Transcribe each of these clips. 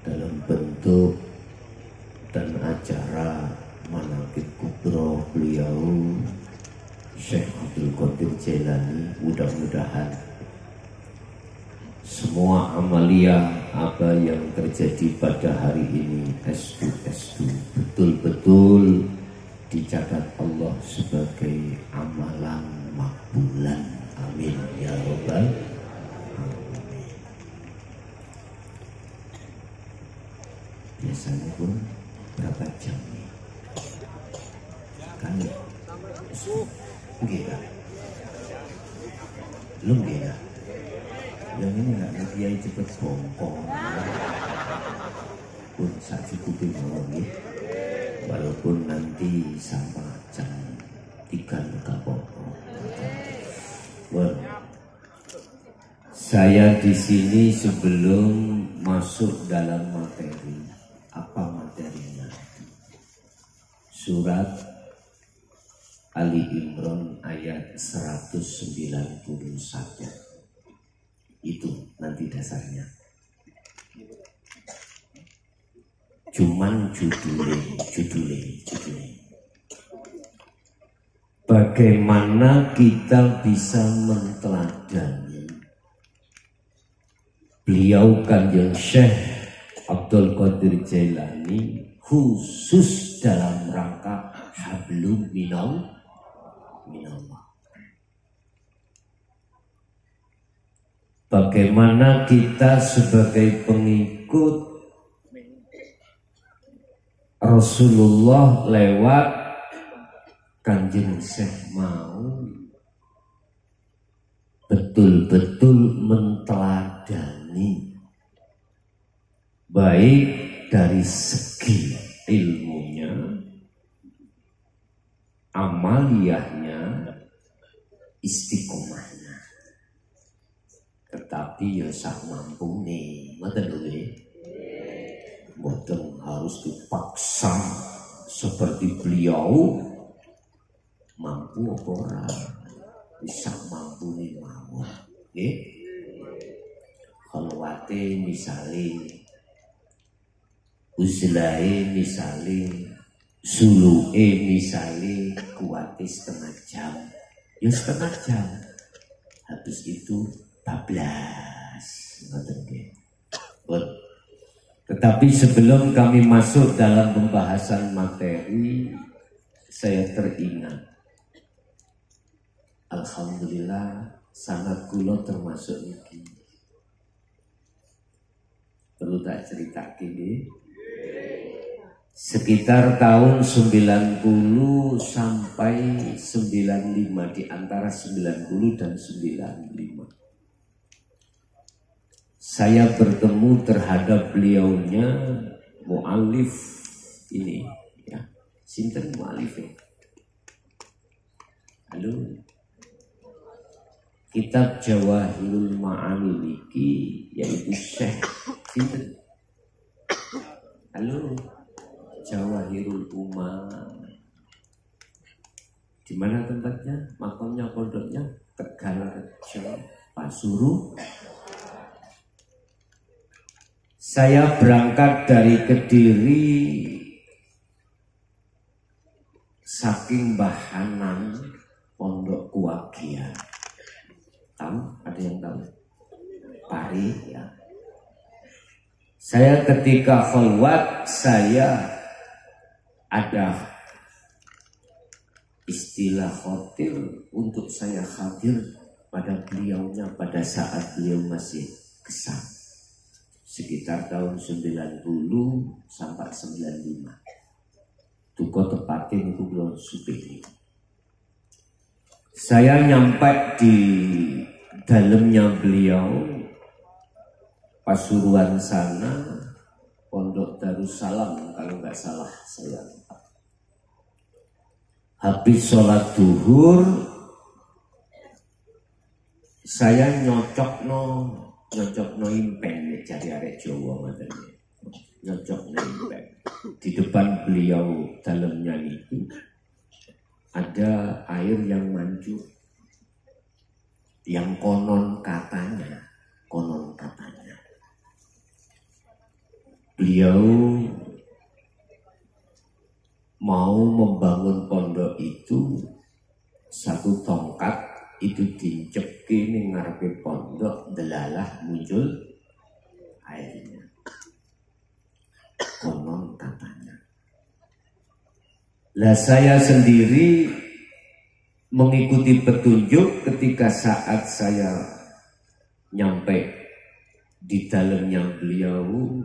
dalam bentuk dan acara manaqib kubro beliau Syekh Abdul Qadir Jailani. Mudah-mudahan semua amalia apa yang terjadi pada hari ini estu betul-betul dicatat Allah sebagai amalan makbulan. Amin ya rabbal alamin. Biasanya pun berapa jam nih? Kan enggak. Belum enggak. Yang ini enggak ngebiayai cepet bongkong. Pun sak cukup ngomongin. Walaupun nanti sama jam 3 kapok. Saya di sini sebelum masuk dalam materi. Apa materinya? Surat Ali Imran ayat 191. Itu nanti dasarnya. Cuman judulnya. Bagaimana kita bisa menteladani beliau Kanjeng Syekh Abdul Qadir Jailani khusus dalam rangka hablum minallah. Bagaimana kita sebagai pengikut Rasulullah lewat Kanjeng Syekh mau betul-betul menteladani baik dari segi ilmunya, amaliyahnya, istiqomahnya. Tetapi ya sak mampu nih, mboten nggih. Mboten harus dipaksa seperti beliau. Mampu apa ora? Bisa mampu nih mawon. Nggih. Khalwate misale uzlae misale suluke misale kuwate setengah jam. Ya setengah jam. Habis itu bablas. Ngoten nggih. Tetapi sebelum kami masuk dalam pembahasan materi, saya teringat. Alhamdulillah sangat kula termasuk iki. Perlu tak cerita gini. Sekitar tahun 90 sampai 95, di antara 90 dan 95. Saya bertemu terhadap beliaunya mu'alif ini ya. Sinten mu'alifnya? Halo. Kitab Jawahirul Ma'ani niki yaitu Syekh sinten? Halo. Jawahirul Umam. Di mana tempatnya? Makamnya, pondoknya? Tegal, Pasuruan. Saya berangkat dari Kediri saking Bahanan Pondok Kuwagian. Tahu? Ada yang tahu? Pari ya. Saya ketika khalwat saya ada istilah khotir untuk saya hadir pada beliaunya pada saat beliau masih kesal. Sekitar tahun 90 sampai 95. Duko tepatin itu belum supir. Saya nyampe di dalamnya beliau Pasuruan sana, Pondok Darussalam kalau nggak salah saya. Habis sholat duhur, saya nyocok no impen cari arek Jawa matanya. Nyocok no impen. Di depan beliau dalamnya itu ada air yang mancur, yang konon katanya beliau mau membangun pondok itu, satu tongkat itu dicepki ning ngarepe pondok, delalah muncul airnya. Konon katanya. Lah saya sendiri mengikuti petunjuk ketika saat saya nyampe di dalamnya beliau,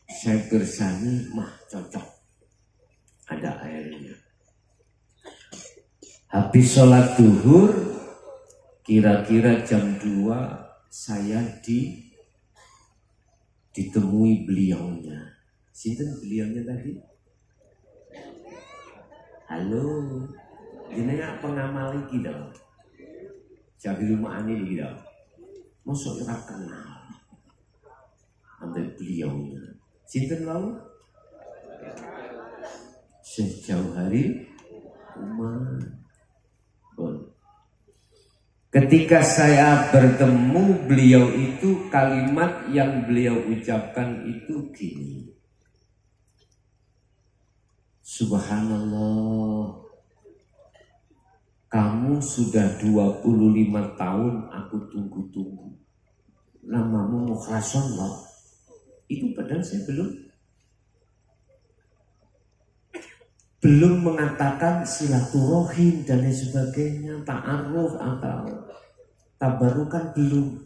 saya bersani, mah cocok, ada airnya. Habis sholat duhur, kira-kira jam 2 saya ditemui beliaunya. Sinten beliaunya tadi? Halo, ini pengamal iki dong. Jabir Ma'ani iki dong. Mosok ora kenal. Ambil beliaunya. Sinten wau? Syekh Jauhari Umar. Ketika saya bertemu beliau itu, kalimat yang beliau ucapkan itu gini. Subhanallah, kamu sudah 25 tahun aku tunggu-tunggu. Namamu Mukhlason. Itu padahal saya belum mengatakan silaturahim dan lain sebagainya, ta'aruf atau tabarukan belum.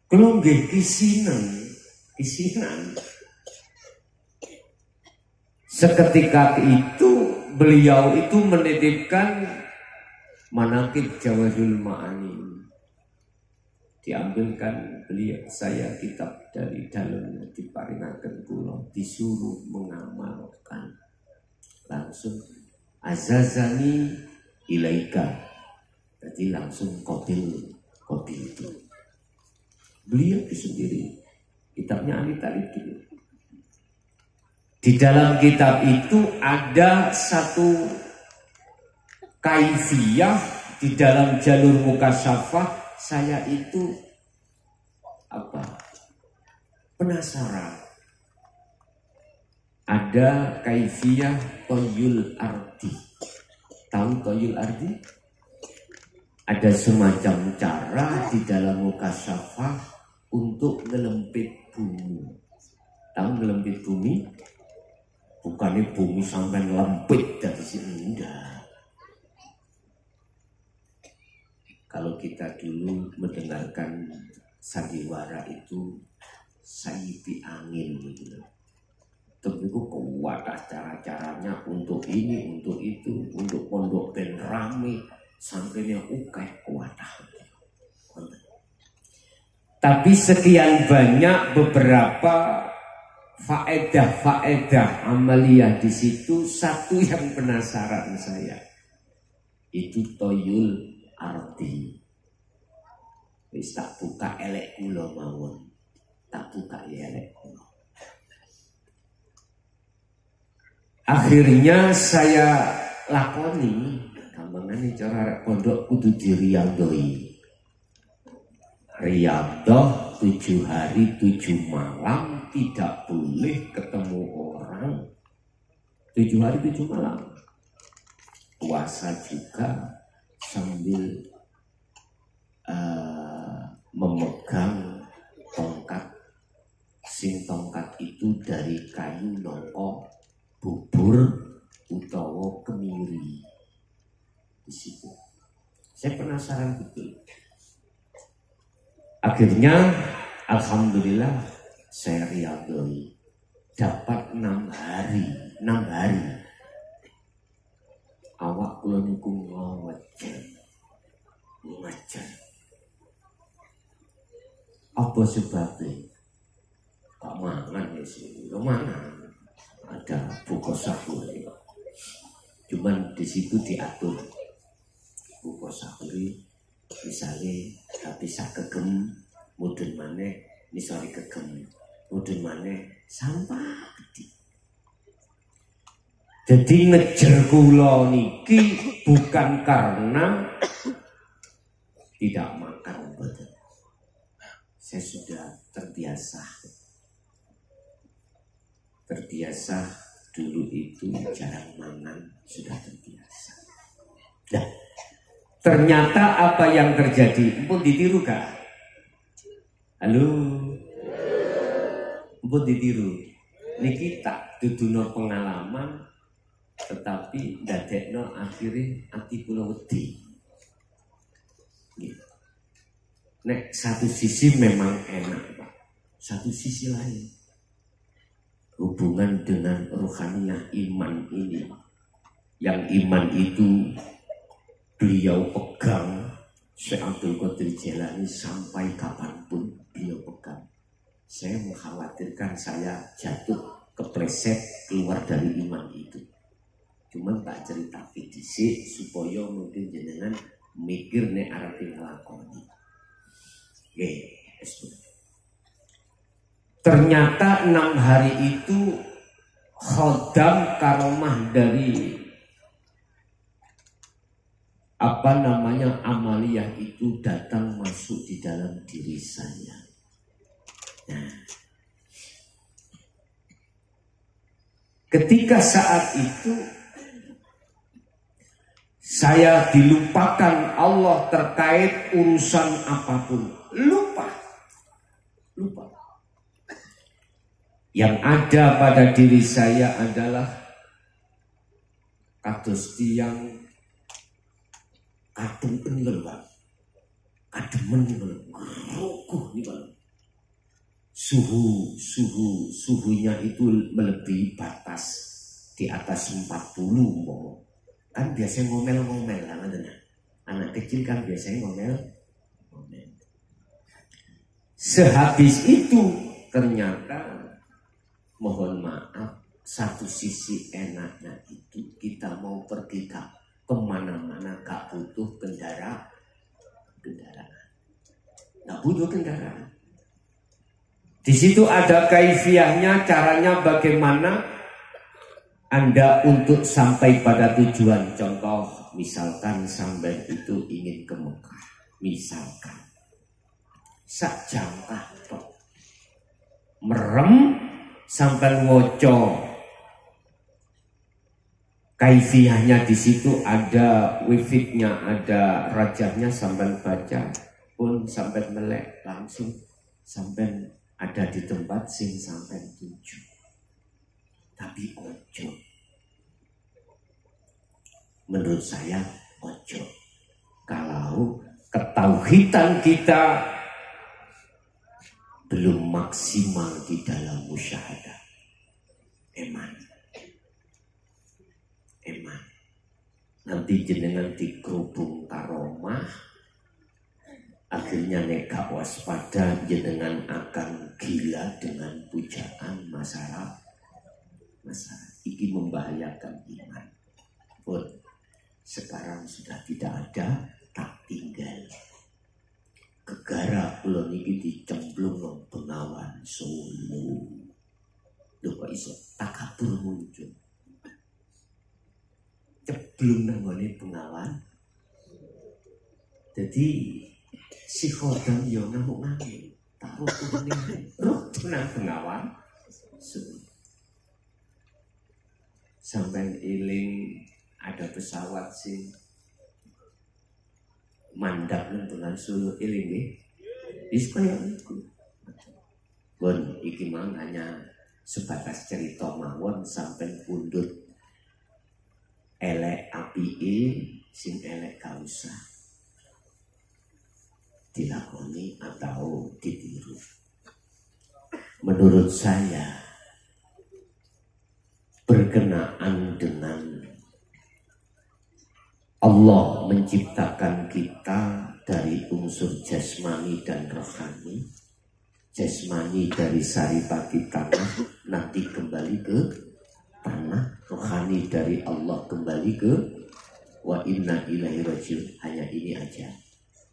Kalau nggih kisinan. Seketika itu beliau itu menitipkan manaqib Jawahirul Ma'ani. Diambilkan saya kitab dari dalamnya, diparingaken kula, disuruh mengamalkan. Langsung azazani ilaika. Jadi langsung kotil itu. Beliau itu sendiri. Kitabnya Ali Talib. Di dalam kitab itu ada satu kaifiyah di dalam jalur mukasyafah. Saya itu penasaran. Ada kaifiyah toyul ardi. Tahu toyul ardi? Ada semacam cara di dalam mukasyafah untuk ngelempit bumi. Tahu ngelempit bumi? Bukannya bumi sampai lempit dari sini, enggak. Kalau kita dulu mendengarkan sandiwara itu sayipi angin gitu. Tapi itu kuat cara-caranya untuk ini, untuk itu, untuk pondok ben rame, sampainya kuat. Tapi sekian banyak beberapa faedah amaliyah di situ, satu yang penasaran saya itu toyul arti. Wis tak buka elek kula mawon. Tak buka ya elek kula. Akhirnya saya lakoni, gampangane cara pondok kudu diriyadhoi. Riyadhah 7 hari 7 malam, tidak boleh ketemu orang 7 hari 7 malam. Puasa juga sambil memegang tongkat. Tongkat itu dari kayu nongko bubur utawa kemiri. Di situ saya penasaran betul. Akhirnya alhamdulillah saya riyadhoi, dapat 6 hari. Awak kula niku ngajar. Apa sebabnya? Kok mangan ya sih? Mangan. Ada buka sahur. Cuman di situ diatur buka sahur. Misalnya habis kegem, mudun maneh misale kegem, mudun maneh sampah gede. Jadi ngejer kula niki bukan karena tidak makan betul. saya sudah terbiasa dulu itu jarang mangan, sudah terbiasa. Nah, ternyata apa yang terjadi, empun ditiru gak? Halo, empun ditiru. Niki tak duduno pengalaman, tetapi dadekno akhirnya ati kula wedi. Gitu. Nek satu sisi memang enak, Pak. Satu sisi lain, hubungan dengan rohaniah iman ini, yang iman itu beliau pegang, Syekh Abdul Qadir Jailani sampai kapanpun beliau pegang. Saya mengkhawatirkan saya jatuh kepleset keluar dari iman itu. Cuma tak cerita dhisik supaya mungkin jenengan mikir nek arep nglakoni. Nggih, ternyata 6 hari itu khodam karomah dari amaliyah itu datang masuk di dalam diri saya. Nah, ketika saat itu saya dilupakan Allah terkait urusan apapun, lupa. Yang ada pada diri saya adalah kados tiyang kademen lho, kademen rukuh niku. Suhunya itu melebihi batas di atas 40 umpama. Kan biasanya ngomel-ngomel kan, anak kecil kan biasanya ngomel. Sehabis itu ternyata, mohon maaf, satu sisi enaknya itu kita mau pergi kemana-mana gak butuh kendaraan, gak butuh kendaraan. Di situ ada kaifiahnya, caranya bagaimana Anda untuk sampai pada tujuan. Contoh, misalkan sampai itu ingin ke Mekah, misalkan sak jangkah tok merem sampai woco. Kaifiahnya di situ ada wifiknya, ada rajahnya, sampai baca pun sampai melek langsung sampai ada di tempat sing sampai 7. Tapi ojo, menurut saya ojo, kalau ketauhidan kita belum maksimal di dalam musyahadah. Eman. Nanti jenengan dikerubung karomah, akhirnya neka waspada, jenengan akan gila dengan pujaan masalah. Ini membahayakan iman. Pun sekarang sudah tidak ada, tak tinggal. Gegara kula niki dicemplung nang Bengawan Solo. Lho kok iso takabur muncul. Ceblung nang ngene Bengawan. Jadi si khodam yo ngamuk-ngamuk. Tak rutuh nang Bengawan Solo. Sampai iling ada pesawat sing mandap nang Solo iling nggih. Wis kaya niku. Bon iki mang hanya sebatas cerita mawon sampai pundhut elek apike sing elek gak usah dilakoni atau ditiru. Menurut saya berkenaan dengan Allah menciptakan kita dari unsur jasmani dan rohani. Jasmani dari saripati tanah, nanti kembali ke tanah. Rohani dari Allah kembali ke wa inna ilaihi rajiun. Hanya ini aja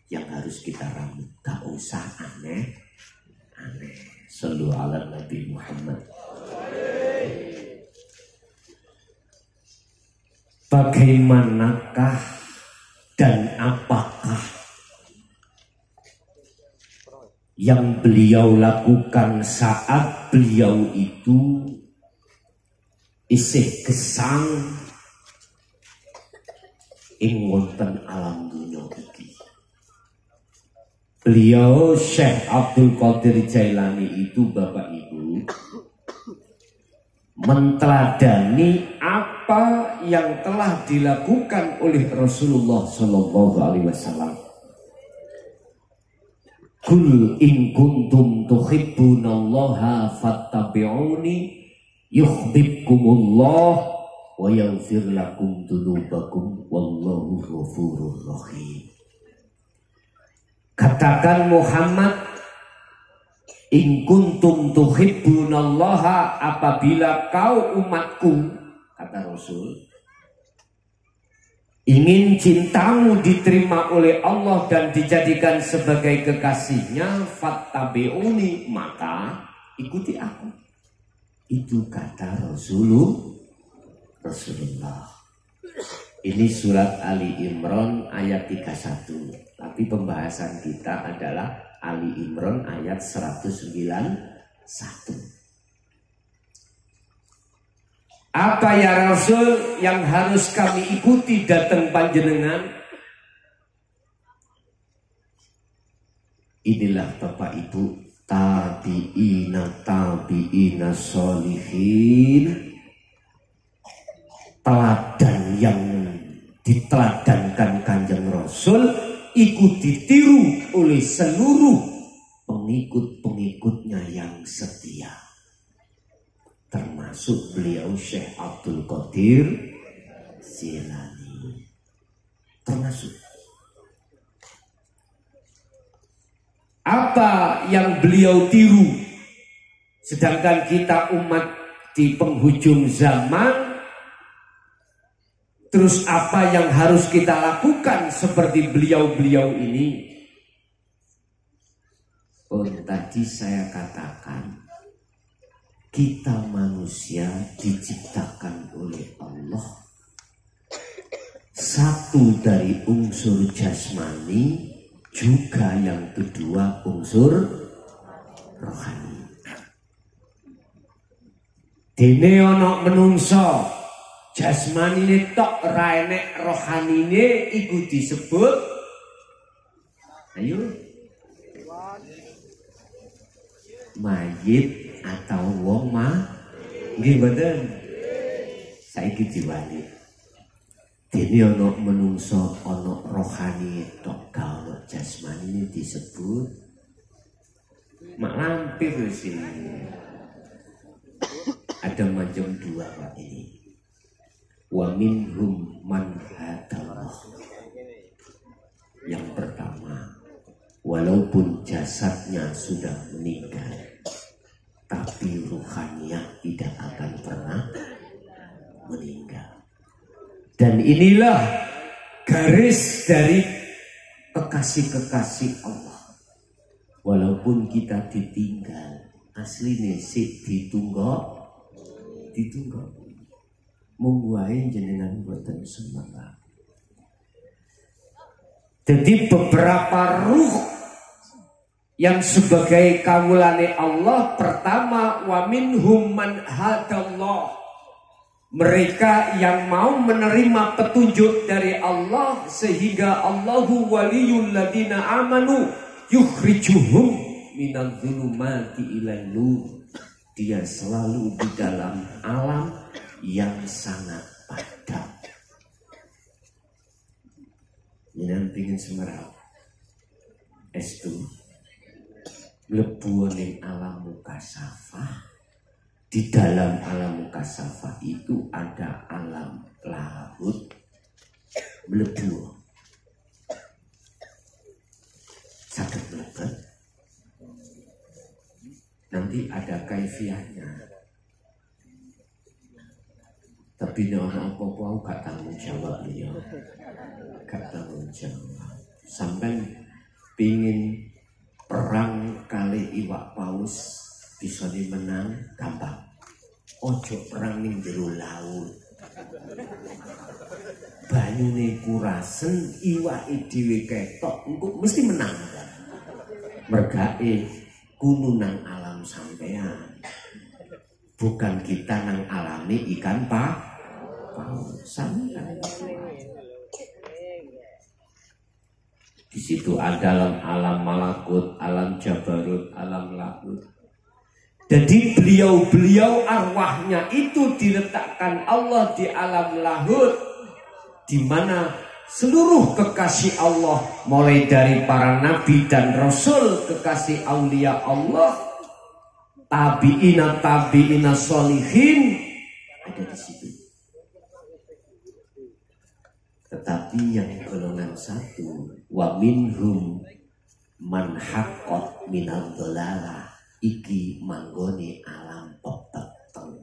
yang harus kita rambut. Gak usah aneh-aneh. Shallu ala Nabi Muhammad. Bagaimanakah dan apakah yang beliau lakukan saat beliau itu isih gesang ing wonten alam dunya iki. Beliau Syekh Abdul Qadir Jailani itu Bapak Ibu menteladani apa yang telah dilakukan oleh Rasulullah Shallallahu Alaihi Wasallam. Kul in kuntum tuhibbunallaha fattabi'uni yuhibbukumullah wa yaghfir lakum dzunubakum wallahu ghafurur rahim. Katakan Muhammad, in kuntum tuhibbunallaha, apabila kau umatku, kata Rasul, ingin cintamu diterima oleh Allah dan dijadikan sebagai kekasihnya, fattabi'uni, maka ikuti aku. Itu kata Rasulullah. Ini surat Ali Imran ayat 31. Tapi pembahasan kita adalah Ali Imran ayat 191. Apa ya Rasul yang harus kami ikuti datang panjenengan? Inilah Bapak Ibu tabi'ina solihin, teladan yang diteladankan Kanjeng Rasul, ikuti tiru oleh seluruh pengikut-pengikutnya yang setia. Termasuk beliau Syekh Abdul Qadir Jailani. Termasuk. Apa yang beliau tiru? Sedangkan kita umat di penghujung zaman, terus apa yang harus kita lakukan seperti beliau-beliau ini? Oh, tadi saya katakan, kita manusia diciptakan oleh Allah satu dari unsur jasmani, juga yang kedua unsur rohani. Dene ana menungso jasmanine tok ra enek rohanine, iku disebut, ayo, mayit atau wong nggih mboten. Saiki diwali. Dene ana menungso ana rohani tok ga ana jasmani disebut mak lampir sini. Ada macam dua Pak ini. Wa minhum man hadallah. Yang pertama, walaupun jasadnya sudah meninggal, tapi ruhaniah tidak akan pernah meninggal. Dan inilah garis dari kekasih-kekasih Allah. Walaupun kita ditinggal, aslinya sik ditunggu. Mungguain jenengan buatan semangat. Jadi beberapa ruh yang sebagai kawulane Allah, pertama wa minhum man hadallah, mereka yang mau menerima petunjuk dari Allah, sehingga Allahu waliyul ladina amanu yukhrijuhum minadh dhulumati ilan nur. Dia selalu di dalam alam yang sangat padam. Jenengan pingin semerap estu mlebu ning alam mukasafah. Di dalam alam mukasafah itu ada alam lahut, mlebu saged mlebet. Nanti ada kaifiahnya. Tapi nek ana apa-apa aku gak tanggung jawab ya. Gak tanggung jawab. Sampai pingin perang kali iwak paus bisa dimenang gampang. Ojo perang ning jero laut. Banyune kurasen, iwake dhewe ketok, engko mesti menang. mergae kuno nang alam sampean. Bukan kita nang alami ikan sampean. Di situ ada alam malakut, alam jabarut, alam lahut. Jadi beliau-beliau arwahnya itu diletakkan Allah di alam lahut, di mana seluruh kekasih Allah, mulai dari para nabi dan rasul, kekasih aulia Allah, tabi'ina sholihin, ada di situ. Tetapi yang golongan satu, wa minhum man haqqat minad dhalalah, iki manggone alam pepeteng.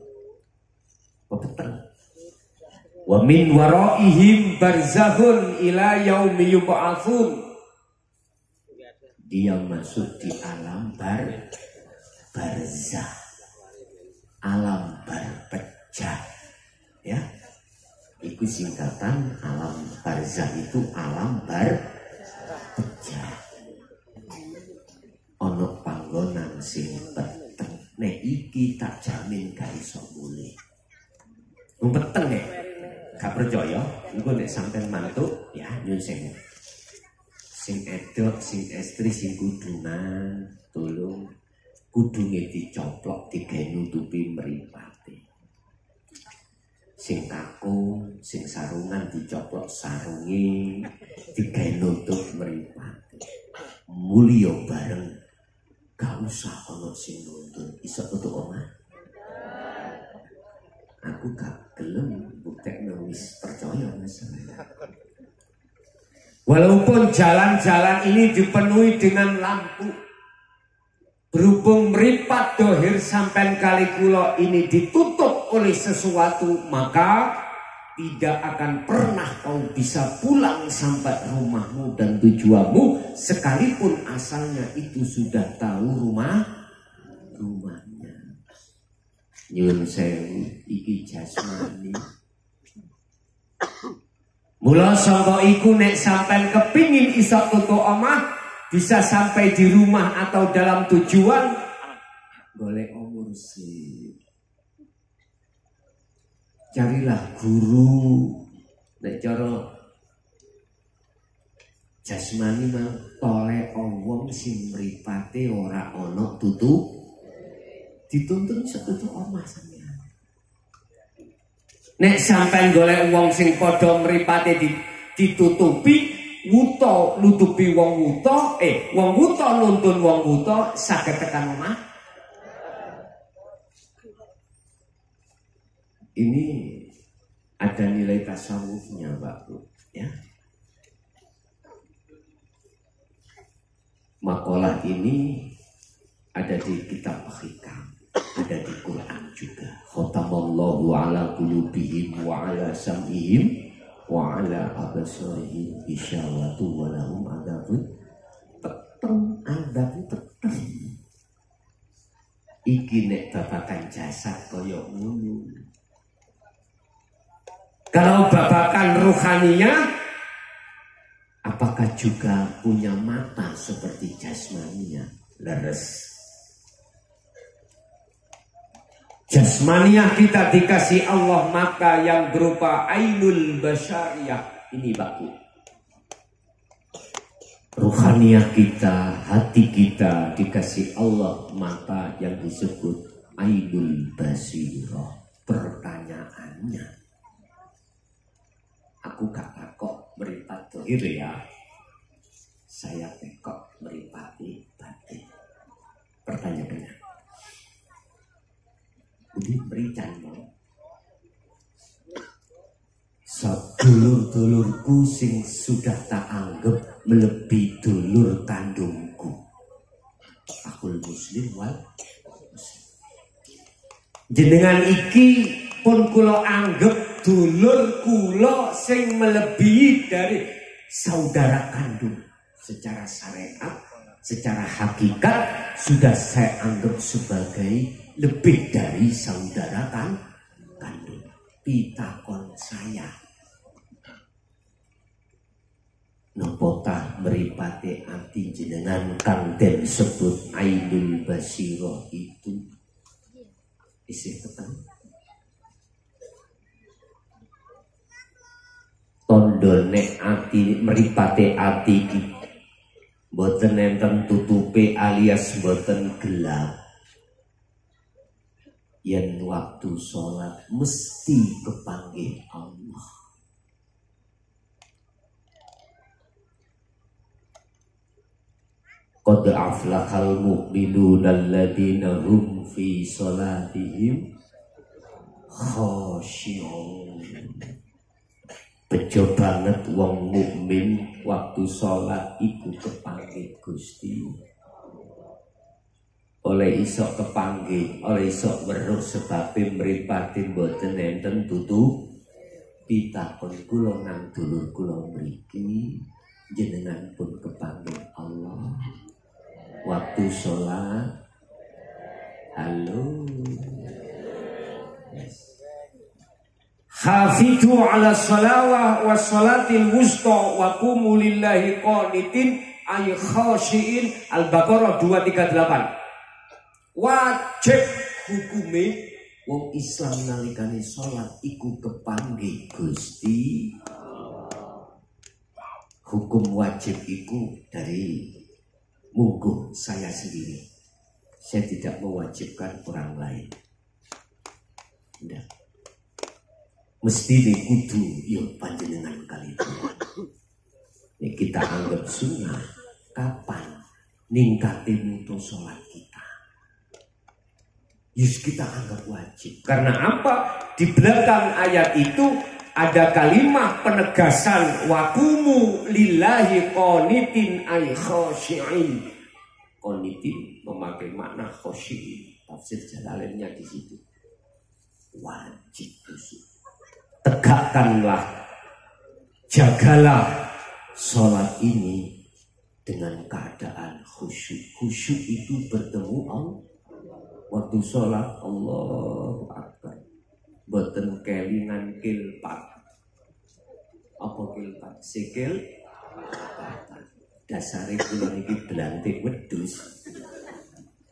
Wa min waraihim barzakhun ila yaumi yub'atsun. Dia masuk di alam barzah. Alam berpecah. Ya. Itu singkatan alam barzah, itu alam berpecah. Ono panggonan sing peteng. Nek iki tak jamin gak iso mulih. Peteng nek gak percaya, engko nek sampean mantuk ya nyun sewu. Sing edok, sing estri, sing kudungan, tolong kudunge dicoplok digawe nutupi mripate. Sing kakung, sing sarungan dicoplok sarunge digawe nutup mripate. Mulya bareng, gak usah ono sing nuntun, iso tutuk omah. Aku gak gelem buktekno wis percaya masalah. Walaupun jalan-jalan ini dipenuhi dengan lampu, berhubung meripat dohir sampai kali kulo ini ditutup oleh sesuatu, maka tidak akan pernah kau bisa pulang sampai rumahmu dan tujuanmu, sekalipun asalnya itu sudah tahu rumahnya. Nyun sewu iki jasmani. Mula sangka iku nek sampean kepingin iso tutuk omah, bisa sampai di rumah atau dalam tujuan, golek mursyid. Carilah guru. Nek cara jasmani mah tolek wong sing mripate ora ana dituntun setutuk omah sampeyan. Nek sampean golek wong sing padha mripate ditutupi, wuta nutupi wong wuta, wong wuta nuntun wong wuta, saged tekan omah. Ini ada nilai tasawufnya, Pak Bu, ya. Makalah ini ada di kitab Hikam, ada di Quran juga. Khatamallahu ala qulubihim wa ala sam'ihim wa ala absarihim isyawatu wa lahum adzabun peteng. Iki nek babakan jasad kaya ngono. Kalau babakan ruhaninya, apakah juga punya mata seperti jasmaninya? Leres. Jasmaniah kita dikasih Allah mata yang berupa ainul basyariyah. Ini baku. Ruhaniah kita, hati kita dikasih Allah mata yang disebut ainul basirah. Pertanyaannya, aku gak takok meripat dohir ya, saya tekok meripati batin. Pertanyaannya, ini berikan mau sedulur-dulurku sing sudah tak anggap melebihi dulur kandungku. Aku muslim wal muslim. Jenengan iki pun kula anggap dulur kula sing melebihi dari saudara kandung. Secara syariat, secara hakikat sudah saya anggap sebagai lebih dari saudara kandung. Pitakon saya. Napa tah mripate ati jenengan kang den sebut Ainul Basirah itu isih peteng. Tondone ati mripate ati iki boten enten tutupe alias boten gelap. Yen waktu sholat mesti kepanggih Allah. Qad aflahal mu'minuna alladzina hum fi sholatihim khashi'un. Bejo banget wong mukmin waktu sholat iku kepanggih Gusti. Oleh isok kepanggih, oleh isok weruh sebabé mripate mboten enten tutup. Pitakon kula nang dulur kula mriki jenengan pun kepanggih Allah. Waktu sholat, halo. Hafidhu ala sholawah wa sholatil wusta wa qumu lillahi qanitin ay khashiin. Al-Baqarah 238. Wajib hukume wong Islam nalikane sholat iku kepanggih Gusti. Hukum wajib iku dari mungguh saya sendiri. Saya tidak mewajibkan orang lain. Tidak. Mesti dikudu yo panjenengan kali itu. Ini kita anggap sunnah. Kapan ningkatin untuk sholat kita? Yus kita anggap wajib. Karena apa? Di belakang ayat itu ada kalimat penegasan wakumu lillahi qanitin ay khashi'in. Qanitin memakai makna khashi'in. Tafsir Jalalainnya di situ. Wajib itu. Tegakkanlah, jagalah sholat ini dengan keadaan khusyuk. Khusyuk itu bertemu Allah. Waktu sholat Allahu Akbar. Boten kelingan kilpat. Apa kilpat? Sikil dasare kula niki belantik wedhus.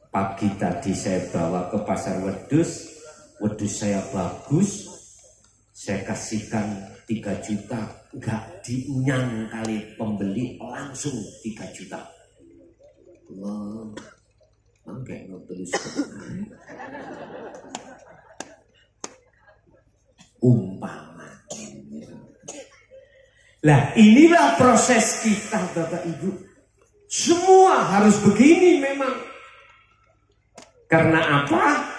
Pagi tadi saya bawa ke pasar wedhus. Wedhus saya bagus. Saya kasihkan 3 juta. Enggak diunyang kali pembeli langsung 3 juta. Allah. Mangke terus umpama. Lah inilah proses kita Bapak Ibu. Semua harus begini memang. Karena apa?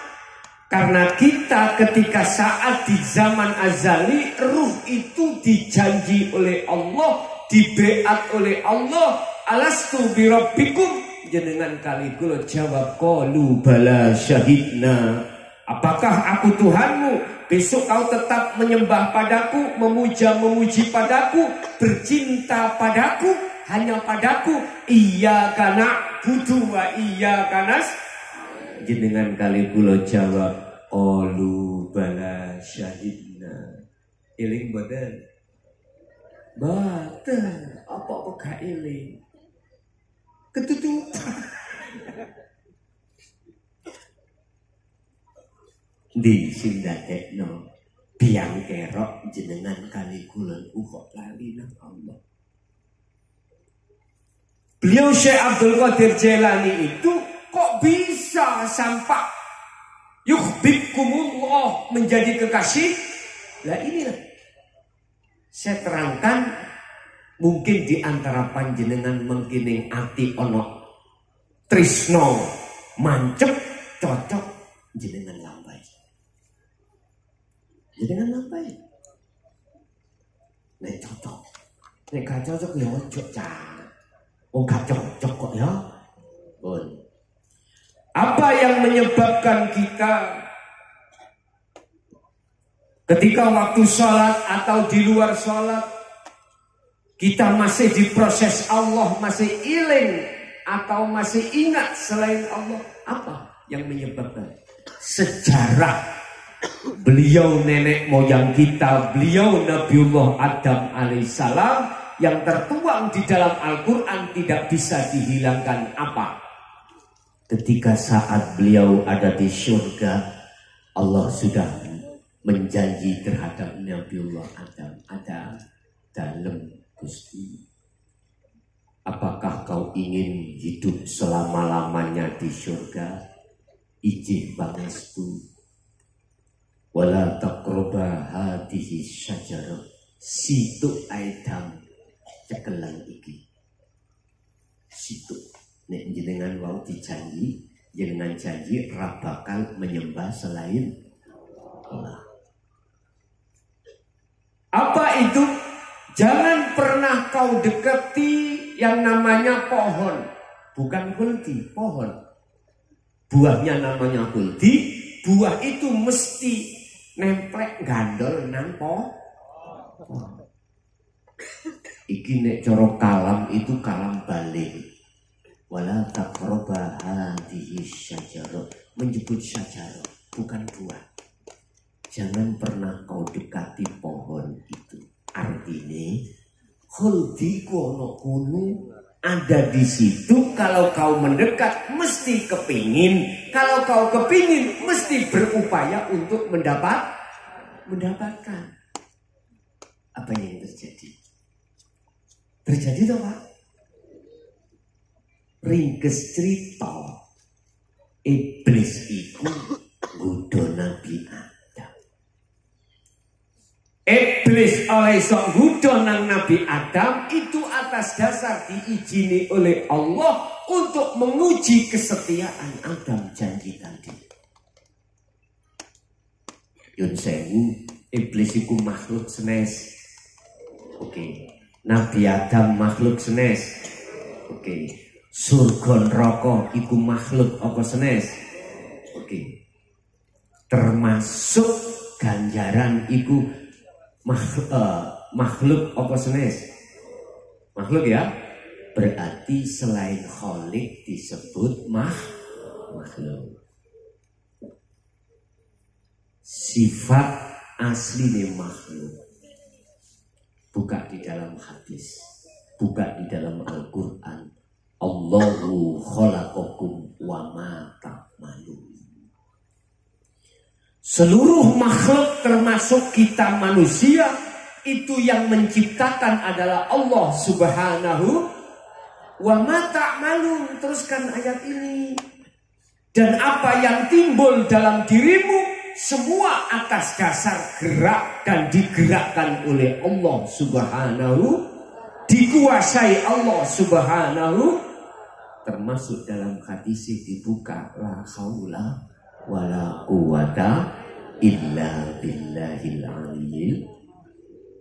Karena kita ketika saat di zaman azali ruh itu dijanji oleh Allah, dibeat oleh Allah, alastu birabbikum. Jenengan kali kula jawab qalu bala syahidna. Apakah aku Tuhanmu? Besok kau tetap menyembah padaku, memuja-memuji padaku, bercinta padaku, hanya padaku. Iyyaka na'budu wa iyyaka nasta'in. Jenengan kali kula jawab qalu bala syahidna. Eling boten? Boten. Apa gak eling? Ketutupan. Di sindadekno biang kerok jenengan kali kulon uga lali nang Allah. Beliau Syekh Abdul Qadir Jailani itu kok bisa sampai yuhibbukumullah menjadi kekasih? Lah inilah saya terangkan. Mungkin di antara panjenengan mengkining ati ono trisno mancep cocok jenengan lambai. Jenengan lambai. Nek cocok. Nek gak cocok ya ojo cah. Oh gak cocok kok ya. Bon. Apa yang menyebabkan kita ketika waktu sholat atau di luar sholat kita masih diproses Allah, masih iling atau masih ingat selain Allah? Apa yang menyebabkan? Sejarah beliau nenek moyang kita, beliau Nabiullah Adam alaihissalam yang tertuang di dalam Al-Quran tidak bisa dihilangkan apa? Ketika saat beliau ada di surga, Allah sudah menjanji terhadap Nabiullah Adam, ada dalam Gusti. Apakah kau ingin hidup selama-lamanya di surga? Ijih bangestu. Wala taqroba hadihi syajarah. Situ Adam cekelang iki. Situ. Nek jenengan wau dijanji, jenengan janji ra bakal menyembah selain Allah. Apa itu? Jangan pernah kau dekati yang namanya pohon. Bukan huldi, pohon. Buahnya namanya huldi. Buah itu mesti nemplek gandol nang pohon. Iki nek coro kalam itu kalam balik. Wala taqroba hadihi syajarah. Menyebut syajarah, bukan buah. Jangan pernah kau dekati pohon itu. Artinya khuldi kono kunu ada di situ. Kalau kau mendekat mesti kepingin. Kalau kau kepingin mesti berupaya untuk mendapatkan. Apa yang terjadi? Terjadi toh Pak? Ringkes cerita iblis itu nggodha Nabi Adam. Iblis oleh sok nggodha nang Nabi Adam itu atas dasar diizini oleh Allah untuk menguji kesetiaan Adam janji tadi. Yun sewu, iblis itu makhluk senes. Oke. Nabi Adam makhluk senes. Oke. Surga neraka iku makhluk apa senes? Oke. Termasuk ganjaran iku makhluk apa senes? Makhluk ya. Berarti selain Khalik disebut makhluk. Sifat asli makhluk. Buka di dalam hadis, buka di dalam Al-Quran. Allahu khalaqakum wa ma ta'malun. Seluruh makhluk termasuk kita manusia itu yang menciptakan adalah Allah Subhanahu wa ma ta'malun. Teruskan ayat ini. Dan apa yang timbul dalam dirimu semua atas dasar gerak dan digerakkan oleh Allah Subhanahu, dikuasai Allah Subhanahu. Termasuk dalam hadis dibuka la haula wala quwata illa billahil aliyil.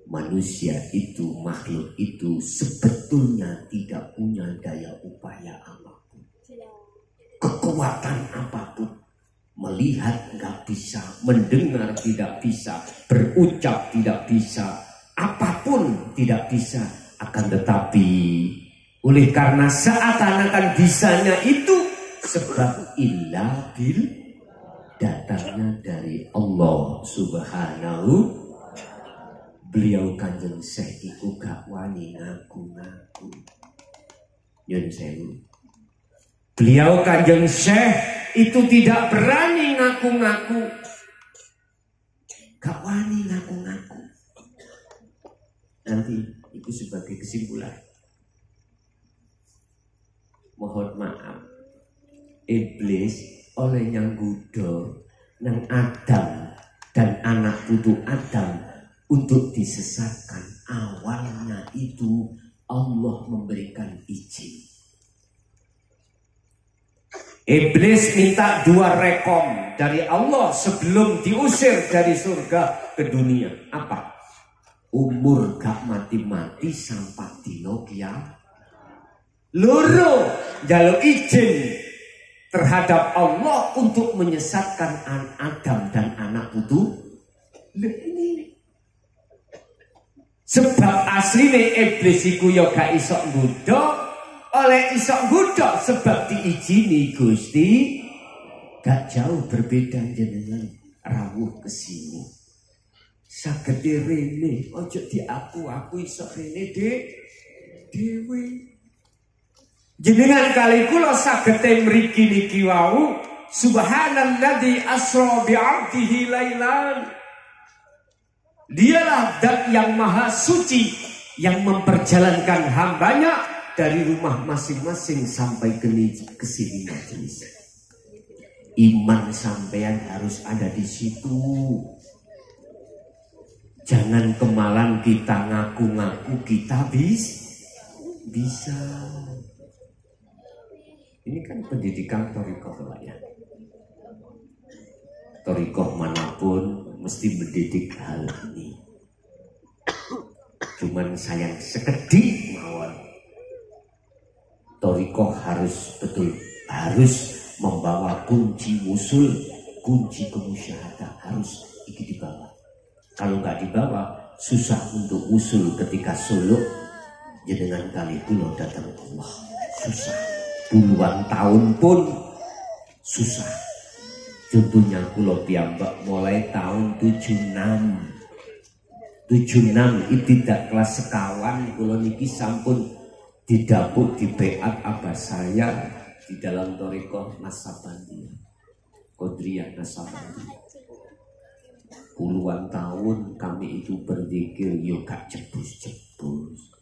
Manusia itu, makhluk itu sebetulnya tidak punya daya upaya apapun, kekuatan apapun. Melihat nggak bisa, mendengar tidak bisa, berucap tidak bisa, apapun tidak bisa. Akan tetapi oleh karena seakan-akan bisanya itu sebab illa bil, datangnya dari Allah Subhanahu. Beliau Kanjeng Syekh iku gak wani ngaku-ngaku. Yun sewu. Beliau Kanjeng Syekh itu tidak berani ngaku-ngaku. Gak wani ngaku-ngaku. Nanti itu sebagai kesimpulan. Mohon maaf, iblis oleh yang gudo nang Adam dan anak putu Adam untuk disesatkan. Awalnya itu Allah memberikan izin. Iblis minta 2 rekom dari Allah sebelum diusir dari surga ke dunia. Apa? Umur gak mati-mati sampai dino kiamat. Loro jaluk izin terhadap Allah untuk menyesatkan Adam dan anak putu. Ini sebab asline iblis iku ya gak iso nggodha, oleh iso nggodha sebab diizini Gusti. Gak jauh berbeda jenengan rawuh ke sini. sagede rene, ojo aku iso rene dhewe. Jenengan kali kula sagete mriki niki wau, subhanalladzi asra bi 'abdihi lailan. Dialah zat yang maha suci yang memperjalankan hambanya dari rumah masing-masing sampai ke sini majelis. Iman sampean harus ada di situ. Jangan kemalan kita ngaku-ngaku kita bisa. Ini kan pendidikan thariqah ya. Thariqah manapun mesti mendidik hal ini. Cuman sayang sekedhik mawon. Thariqah harus membawa kunci usul, kunci kemusyahadah harus dibawa. Kalau nggak dibawa, susah untuk usul ketika suluk. Jenengan kali kula datang Allah, susah. Puluhan tahun pun susah. Contohnya kula piyambak mulai tahun 76 itu tidak kelas sekawan kula niki sampun didapuk di beat abah saya di dalam thariqah Nasabandiyah, Qadriyah Nasabandiyah. Puluhan tahun kami itu berzikir yo gak jebus-jebus.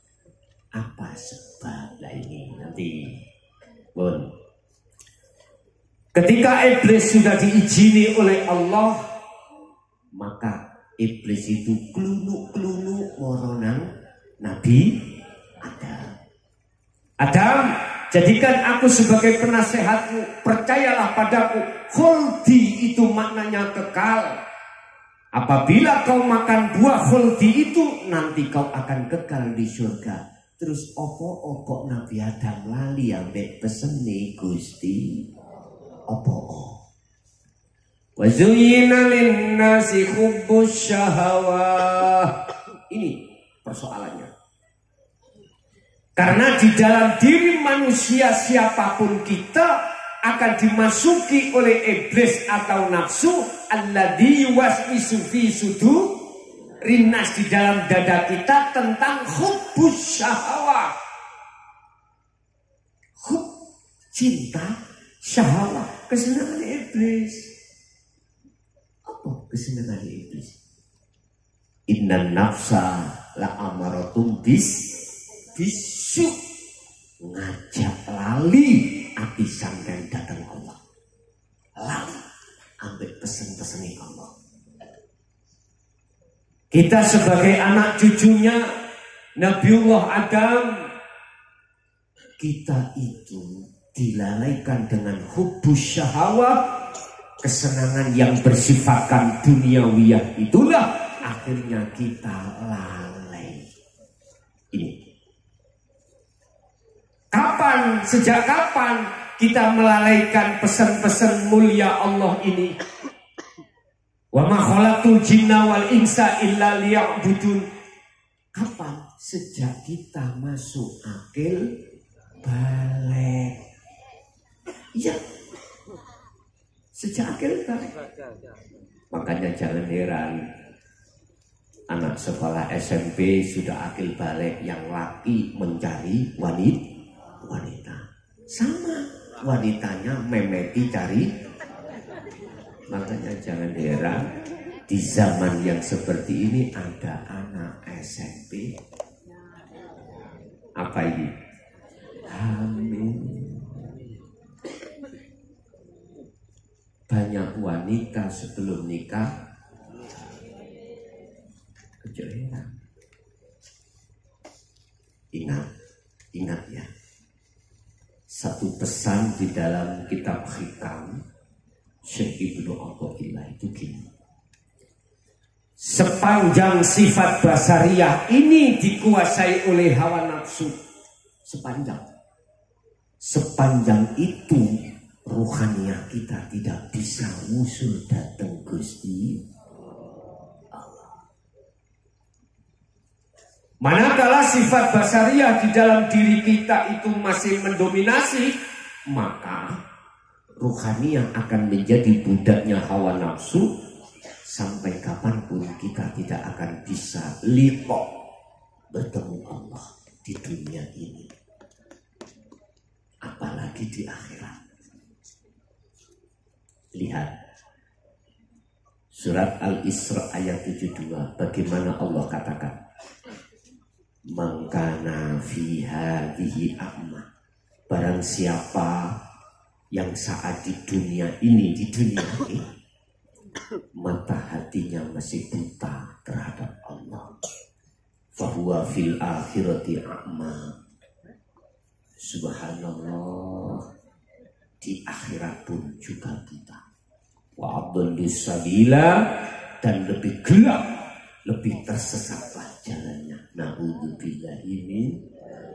Apa sebab ini nanti bon. Ketika iblis sudah diizini oleh Allah, maka iblis itu klunuk-klunuk moronang Nabi Adam, jadikan aku sebagai penasehatmu, percayalah padaku. Khuldi itu maknanya kekal. Apabila kau makan buah khuldi itu, nanti kau akan kekal di surga. Terus opo Nabi Adam lali ambek pesene Gusti. Opo? Wa zuyyina lin-nasi hubbus syahawah. Ini persoalannya. Karena di dalam diri manusia siapapun kita akan dimasuki oleh iblis atau nafsu alladzi yuwaswisu fi sudur rinnas, di dalam dada kita tentang hubbus syahawah. Hub, cinta, syahwat, kesenangan iblis. Apa kesenangan iblis? Innan nafsa la amaratum bisu, ngajak lali api sampean datang Allah, lali ambil pesen-pesen Allah. Kita sebagai anak cucunya Nabiullah Adam, kita itu dilalaikan dengan hubbus syahwat, kesenangan yang bersifatkan duniawiyah. Itulah akhirnya kita lalai. Ini kapan, sejak kapan kita melalaikan pesan-pesan mulia Allah ini? Wa ma khalaqtul jinna wal insa illa liya'budun. Kapan? Sejak kita masuk akil balik. Iya. Sejak akil balik. Makanya jangan heran anak sekolah SMP sudah akil balik, yang laki mencari wanita. Sama wanitanya memeti cari. Makanya jangan heran di zaman yang seperti ini ada anak SMP apa ini? Hamil. Banyak wanita sebelum nikah kejelas. Ingat ya. Satu pesan di dalam kitab Hikam Syekh Ibnu Athaillah itu gini. Sepanjang sifat basariyah ini dikuasai oleh hawa nafsu, sepanjang itu ruhaniyah kita tidak bisa usul datang Gusti Allah. Manakala sifat basariyah di dalam diri kita itu masih mendominasi, maka ruhaniyah akan menjadi budaknya hawa nafsu sampai kapanpun kita tidak akan bisa liqa bertemu Allah di dunia ini, apalagi di akhirat. Lihat surat Al-Isra ayat 72, bagaimana Allah katakan, man kana fi hadhihi a'ma, barang siapa yang saat di dunia ini mata hatinya masih buta terhadap Allah, fahuwa fil akhirati a'ma, subhanallah, di akhirat pun juga buta. Wa adallu sabila, dan lebih gelap, lebih tersesatlah jalannya. Na'udzubillahi min.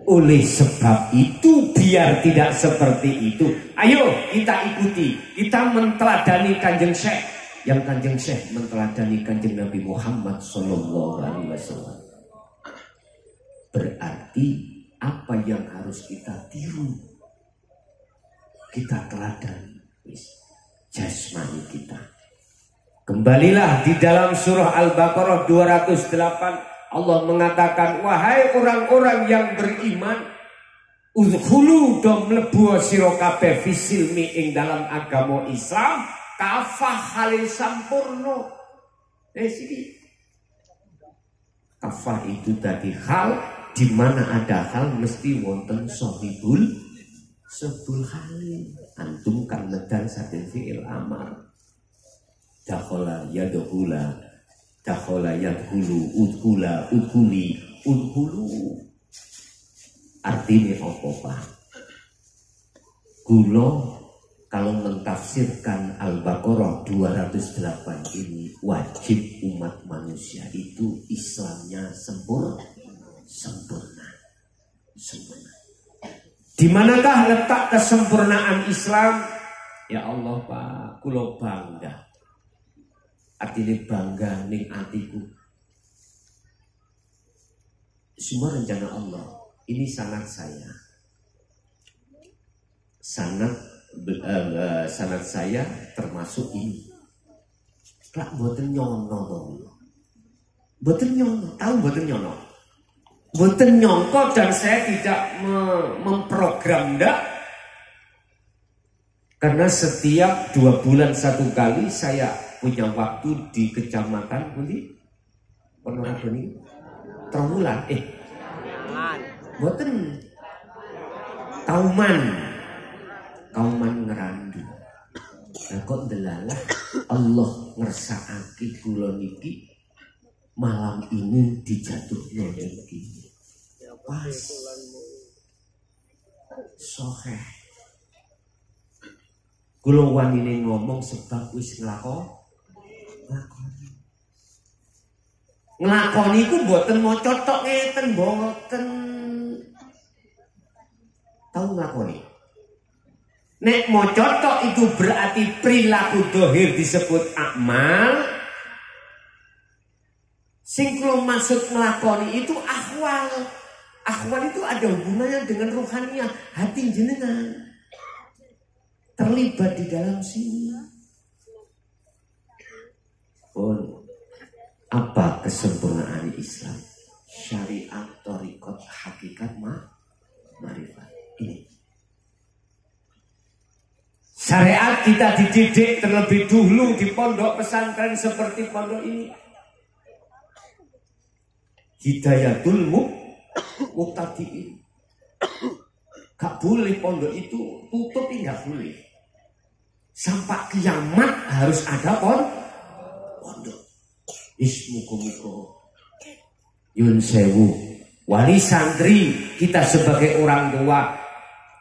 Oleh sebab itu, biar tidak seperti itu, ayo kita ikuti, kita menteladani Kanjeng Syekh, yang Kanjeng Syekh menteladani Kanjeng Nabi Muhammad sallallahu alaihi wasallam. Berarti apa yang harus kita tiru, kita teladani jasmani kita. Kembalilah di dalam surah Al-Baqarah 208, Allah mengatakan, wahai orang-orang yang beriman, udkhulu do mlebu sira kabeh fisilmi ing dalam agama Islam kafah halil sampurno. Sini kafah itu tadi hal, di mana ada hal mesti wonten sohibul sebul halil. Antum kan medal saking fi'il amar. Dakhala yadkhula, dakhala yadkhulu, udkhula, udkhuli, udkhulu. Artinya apa, Pak? Kula kalau mentafsirkan Al-Baqarah 208 ini, wajib umat manusia itu Islamnya sempurna. Di manakah letak kesempurnaan Islam? Ya Allah, Pak, kula bangga. Artinya bangga ning atiku. Semua rencana Allah. Ini sanad saya. Sanad saya termasuk ini. Kak mboten nyono to. Mboten nyono, tahu mboten nyono. Mboten nyongko, dan saya tidak memprogram ndak. Karena setiap 2 bulan 1 kali saya punya waktu di kecamatan Pundi Ponorogo Trawulan. Mboten Kauman Ngerandu. Nah kok delalah Allah ngersakake kula niki malam ini dijatuhnya niki. Pas soheh kula wanine ngomong sebab wis nglakoni iku mboten maca tok ngeten, mboten tau nglakoni. Nek maca tok itu berarti perilaku dohir disebut amal. Sing kula maksud nglakoni itu ahwal. Ahwal itu ada hubungannya dengan rohaniah, hati jenengan terlibat di dalam sini. Pun apa kesempurnaan Islam? Syariat, thariqat, hakikat, ma'rifat. Ini syariat kita dididik terlebih dulu di pondok pesantren seperti pondok ini. Hidayatul muqtadiin. Gak boleh pondok itu tutup, nggak boleh. Sampai kiamat harus ada pondok. Ismuko yun sewu. Wali santri kita sebagai orang tua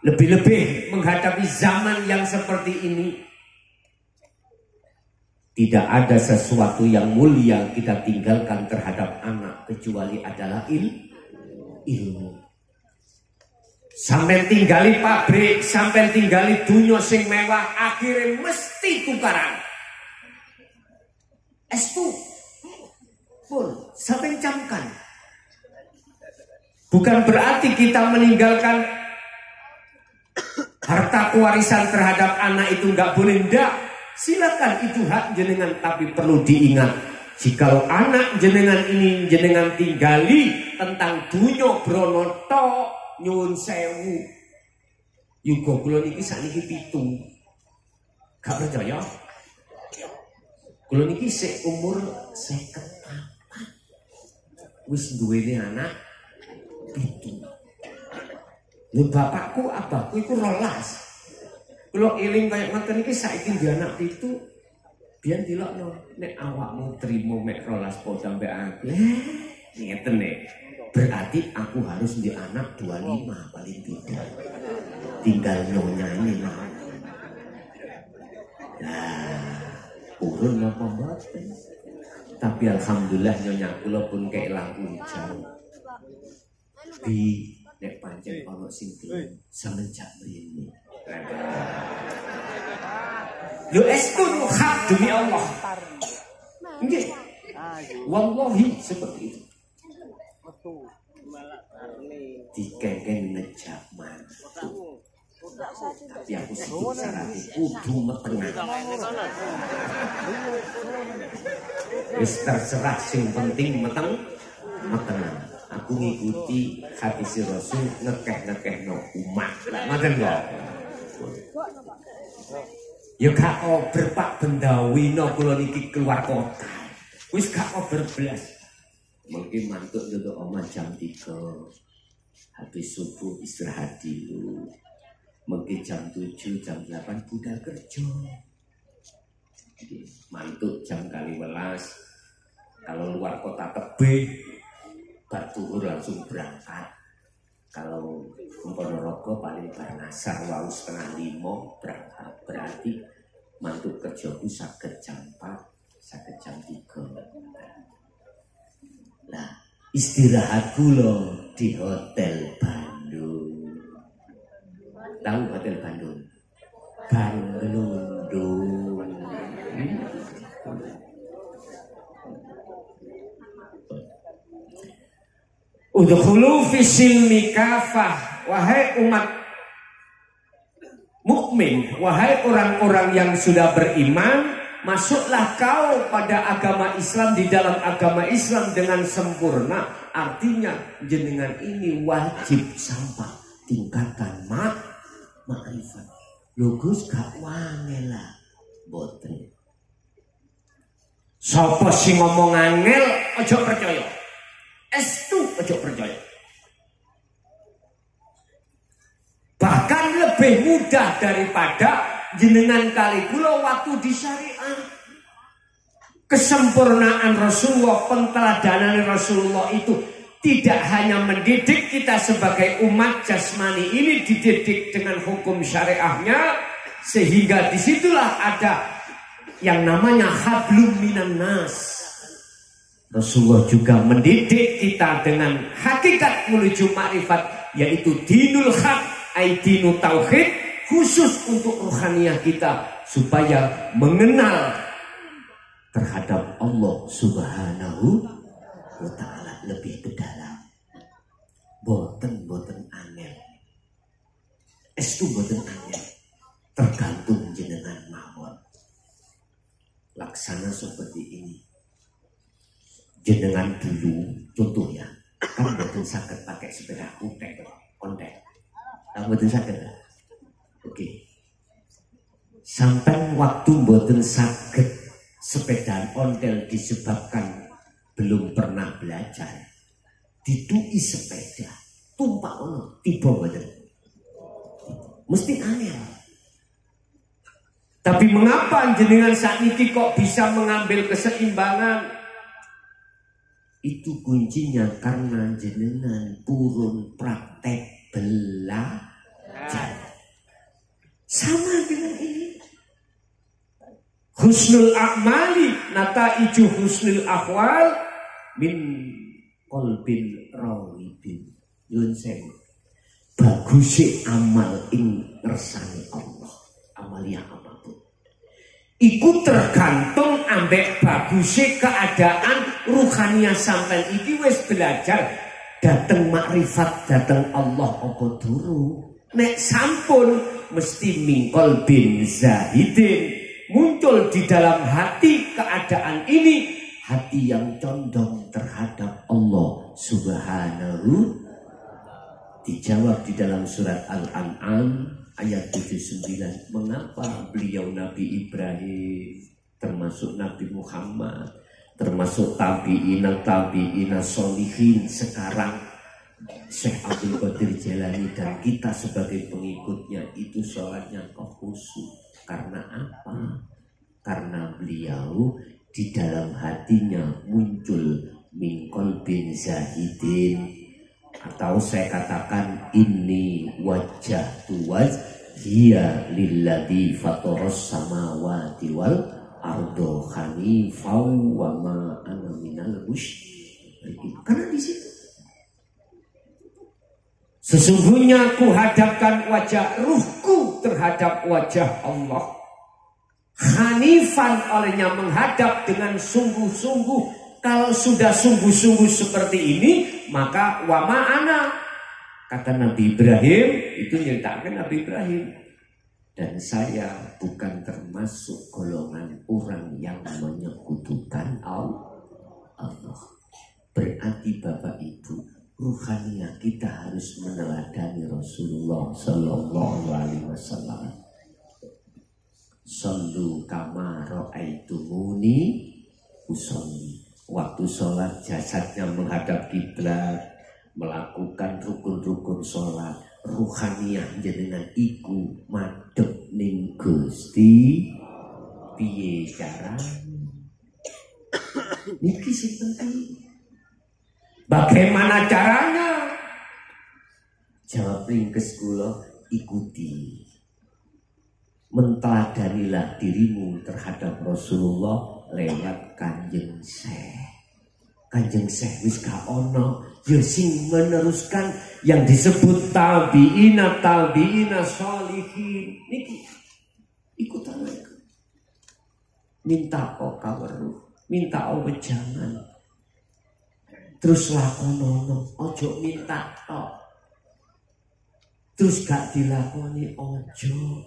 lebih-lebih menghadapi zaman yang seperti ini. Tidak ada sesuatu yang mulia kita tinggalkan terhadap anak kecuali adalah ilmu. Sampai tinggali pabrik, sampai tinggali dunia sing mewah, akhirnya mesti tukaran. Estu pun sampai camkan. Bukan berarti kita meninggalkan harta warisan terhadap anak itu nggak boleh, ndak. silakan, itu hak jenengan. Tapi perlu diingat, jikalau anak jenengan ini jenengan tinggali tentang dunyo bronoto nyuwun sewu, yuga kula niki sakniki 7. Gak percaya? Kula niki sik umur 54. Wis duweni anak 7. Lho bapakku abahku iku 12. Kula eling kaya ngoten iki saiki duwe anak 7. Biyen dilokno nek awakmu trimo mek 12 padha mbek aku. Ngeten nek. Berarti aku harus di anak 25 paling tidak. Tinggal nyonyane mah. Nah, urun napa mboten. Tapi alhamdulillah nyonya kula pun kayak lampu hijau. Di nek pancen ana sing semenjak mrene. Yo estun hak demi Allah. Nggih. Wallahi seperti itu. Dikengken ngejak mantu. Tapi aku sebut syaratnya kudu metengah. Wis terserah, sing penting metengah. Aku ngikuti hadis Rasul, ngekeh-ngekeh no umat. Ngoten kok. Ya gak ober Pak Bendawino kula niki keluar kota. Wis gak ober blas. Mungkin mantuk duduk omah jam 3. Habis subuh istirahat dulu. Mungkin jam 7, jam 8 budal kerja. Jadi mantuk jam 12. Kalau luar kota tebih, batuhur langsung berangkat. Kalau Ponorogo paling bernasar wau 4:30 berangkat. Berarti mantuk kerjaku saged jam 4, saged jam 3. Nah, istirahat kula di Hotel Bandung. Tahu Hotel Bandung? Bandung. Udkhulu fi silmi kafah, wahai umat mukmin, wahai orang-orang yang sudah beriman, masuklah kau pada agama Islam, di dalam agama Islam dengan sempurna. Artinya jenengan ini wajib sampai tingkatan makrifat. Lugus gak wangel lah, boten. Sapa sing ngomong angel aja percaya. Estu aja percaya. Bahkan lebih mudah daripada jenengan kali kula waktu di syariah. Kesempurnaan Rasulullah, penteladanan Rasulullah itu tidak hanya mendidik kita sebagai umat jasmani ini, dididik dengan hukum syariahnya, sehingga disitulah ada yang namanya hablum minan nas. Rasulullah juga mendidik kita dengan hakikat menuju makrifat, yaitu dinul haq, dinu tauhid, khusus untuk rohaniah kita supaya mengenal terhadap Allah Subhanahu wa ta'ala lebih ke dalam. Boten angel. Estu boten angel. Tergantung jenengan mawon. Laksana seperti ini. Jenengan dulu contoh ya, kan boten saged pakai sepeda ontek. Kan boten saged. Oke. Sampai waktu boten saged sepedaan ontel disebabkan belum pernah belajar, didui sepeda tumpak ono tiba boten, mesti aneh. Tapi mengapa jenengan sakniki kok bisa mengambil keseimbangan? Itu kuncinya karena jenengan purun praktek belajar. Sama dengan ini. Husnul a'mali nataiju husnul ahwal min qalbin rawibin. Yun sewu. Bagusnya amal ing ngersani Allah. Amalia apapun. Iku tergantung ambek bagusnya keadaan ruhaniah sampai iki wis belajar dateng makrifat, dateng Allah apa duru. Nek sampun mesti mingkol bin zahidin, muncul di dalam hati keadaan ini, hati yang condong terhadap Allah Subhanahu. Dijawab di dalam surat Al-An'am ayat 79. Mengapa beliau Nabi Ibrahim, termasuk Nabi Muhammad, termasuk tabi'ina solihin, sekarang Syekh Abdul Qadir Jailani dan kita sebagai pengikutnya itu sholatnya khusyuk. Karena apa? Karena beliau di dalam hatinya muncul min qalbin zahidin, atau saya katakan ini wajah wajhiya lilladzi fataras samawati wal ardo hanifan wa ma ana minal musyrikin. Karena di situ sesungguhnya ku hadapkan wajah ruhku terhadap wajah Allah. Hanifan, olehnya menghadap dengan sungguh-sungguh. Kalau sudah sungguh-sungguh seperti ini, maka wa ma'ana, kata Nabi Ibrahim, itu nyeritakan Nabi Ibrahim. Dan saya bukan termasuk golongan orang yang menyekutukan Allah. Berarti Bapak Ibu, ruhaniah kita harus meneladani Rasulullah Sallallahu Alaihi Wasallam. Sallu kama ra'aitumuni usolli. Waktu sholat jasadnya menghadap kiblat, melakukan rukun-rukun sholat, ruhaniyah jenengan iku madhep ning Gusti piye carane. Niki sing penting. Bagaimana caranya? Jawab ringkes kula, ikuti. Menteladanilah dirimu terhadap Rasulullah lewat Kanjeng Syekh. Kanjeng Syekh wis gak ono, ya sing meneruskan yang disebut tabi'ina sholihin. Niki ikutan mereka. Minta kaweruh, minta wejangan. Terus lakonono, ojo minta tok. Terus gak dilakoni ojo.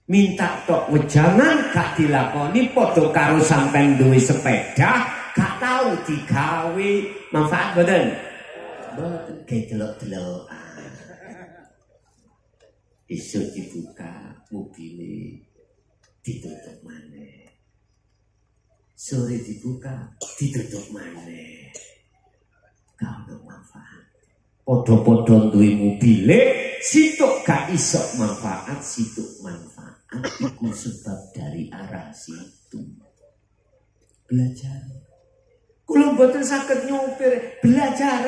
Minta tok wejangan gak dilakoni, padha karo sampean duwe sepeda gak tau digawe. Manfaat mboten? Mboten, delok-delokan. Esuk dibuka mobilnya ditutup maneh. Sore dibuka ditutup maneh. Gak ono manfaat. Podo-podo duwe mobile, situk gak iso manfaat, situk manfaat. Itu sebab dari arah situ. Belajar. Kula mboten saged nyopir, belajar.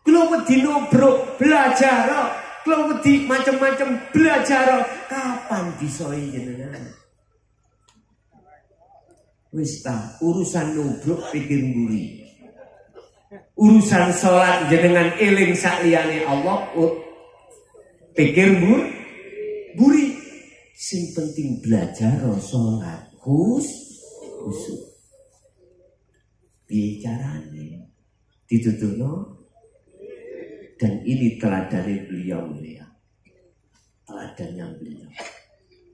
Kula wedi nobrok, belajar. Kula wedi macam-macam, belajar. Kapan bisa jenengan? Wis ta, urusan nobrok pikir mburi. Urusan sholat jenengan eling sakliyane Allah, pikir mburi. Sing penting belajar sholat khusyuk. Piye carane? Dituturno. Dan ini teladane beliau ya. Teladannya beliau.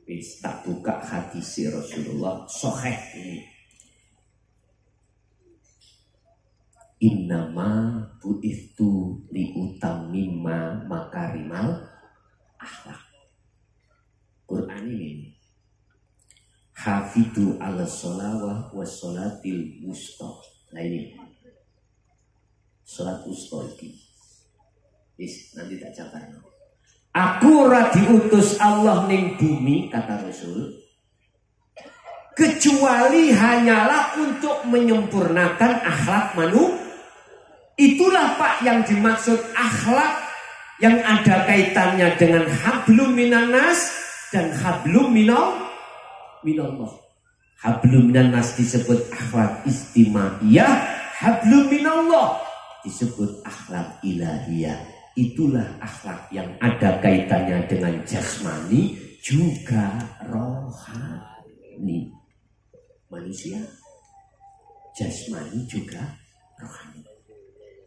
Wis tak buka hadis Rasulullah sahih ini. Innama bu'ithtu liutammima makarimal akhlak. Quran ini hafidhu ala sholawah wa sholatil wusta. Nah ini sholat wusta ini nanti tak cabarno. Aku ora diutus Allah ning bumi, kata Rasul, kecuali hanyalah untuk menyempurnakan akhlak manusia. Itulah Pak yang dimaksud akhlak yang ada kaitannya dengan hablum minan nas dan hablum minallah. Hablum minan nas disebut akhlak istimaiyah, hablum minallah disebut akhlak ilahiyah. Itulah akhlak yang ada kaitannya dengan jasmani juga rohani. Manusia jasmani juga rohani.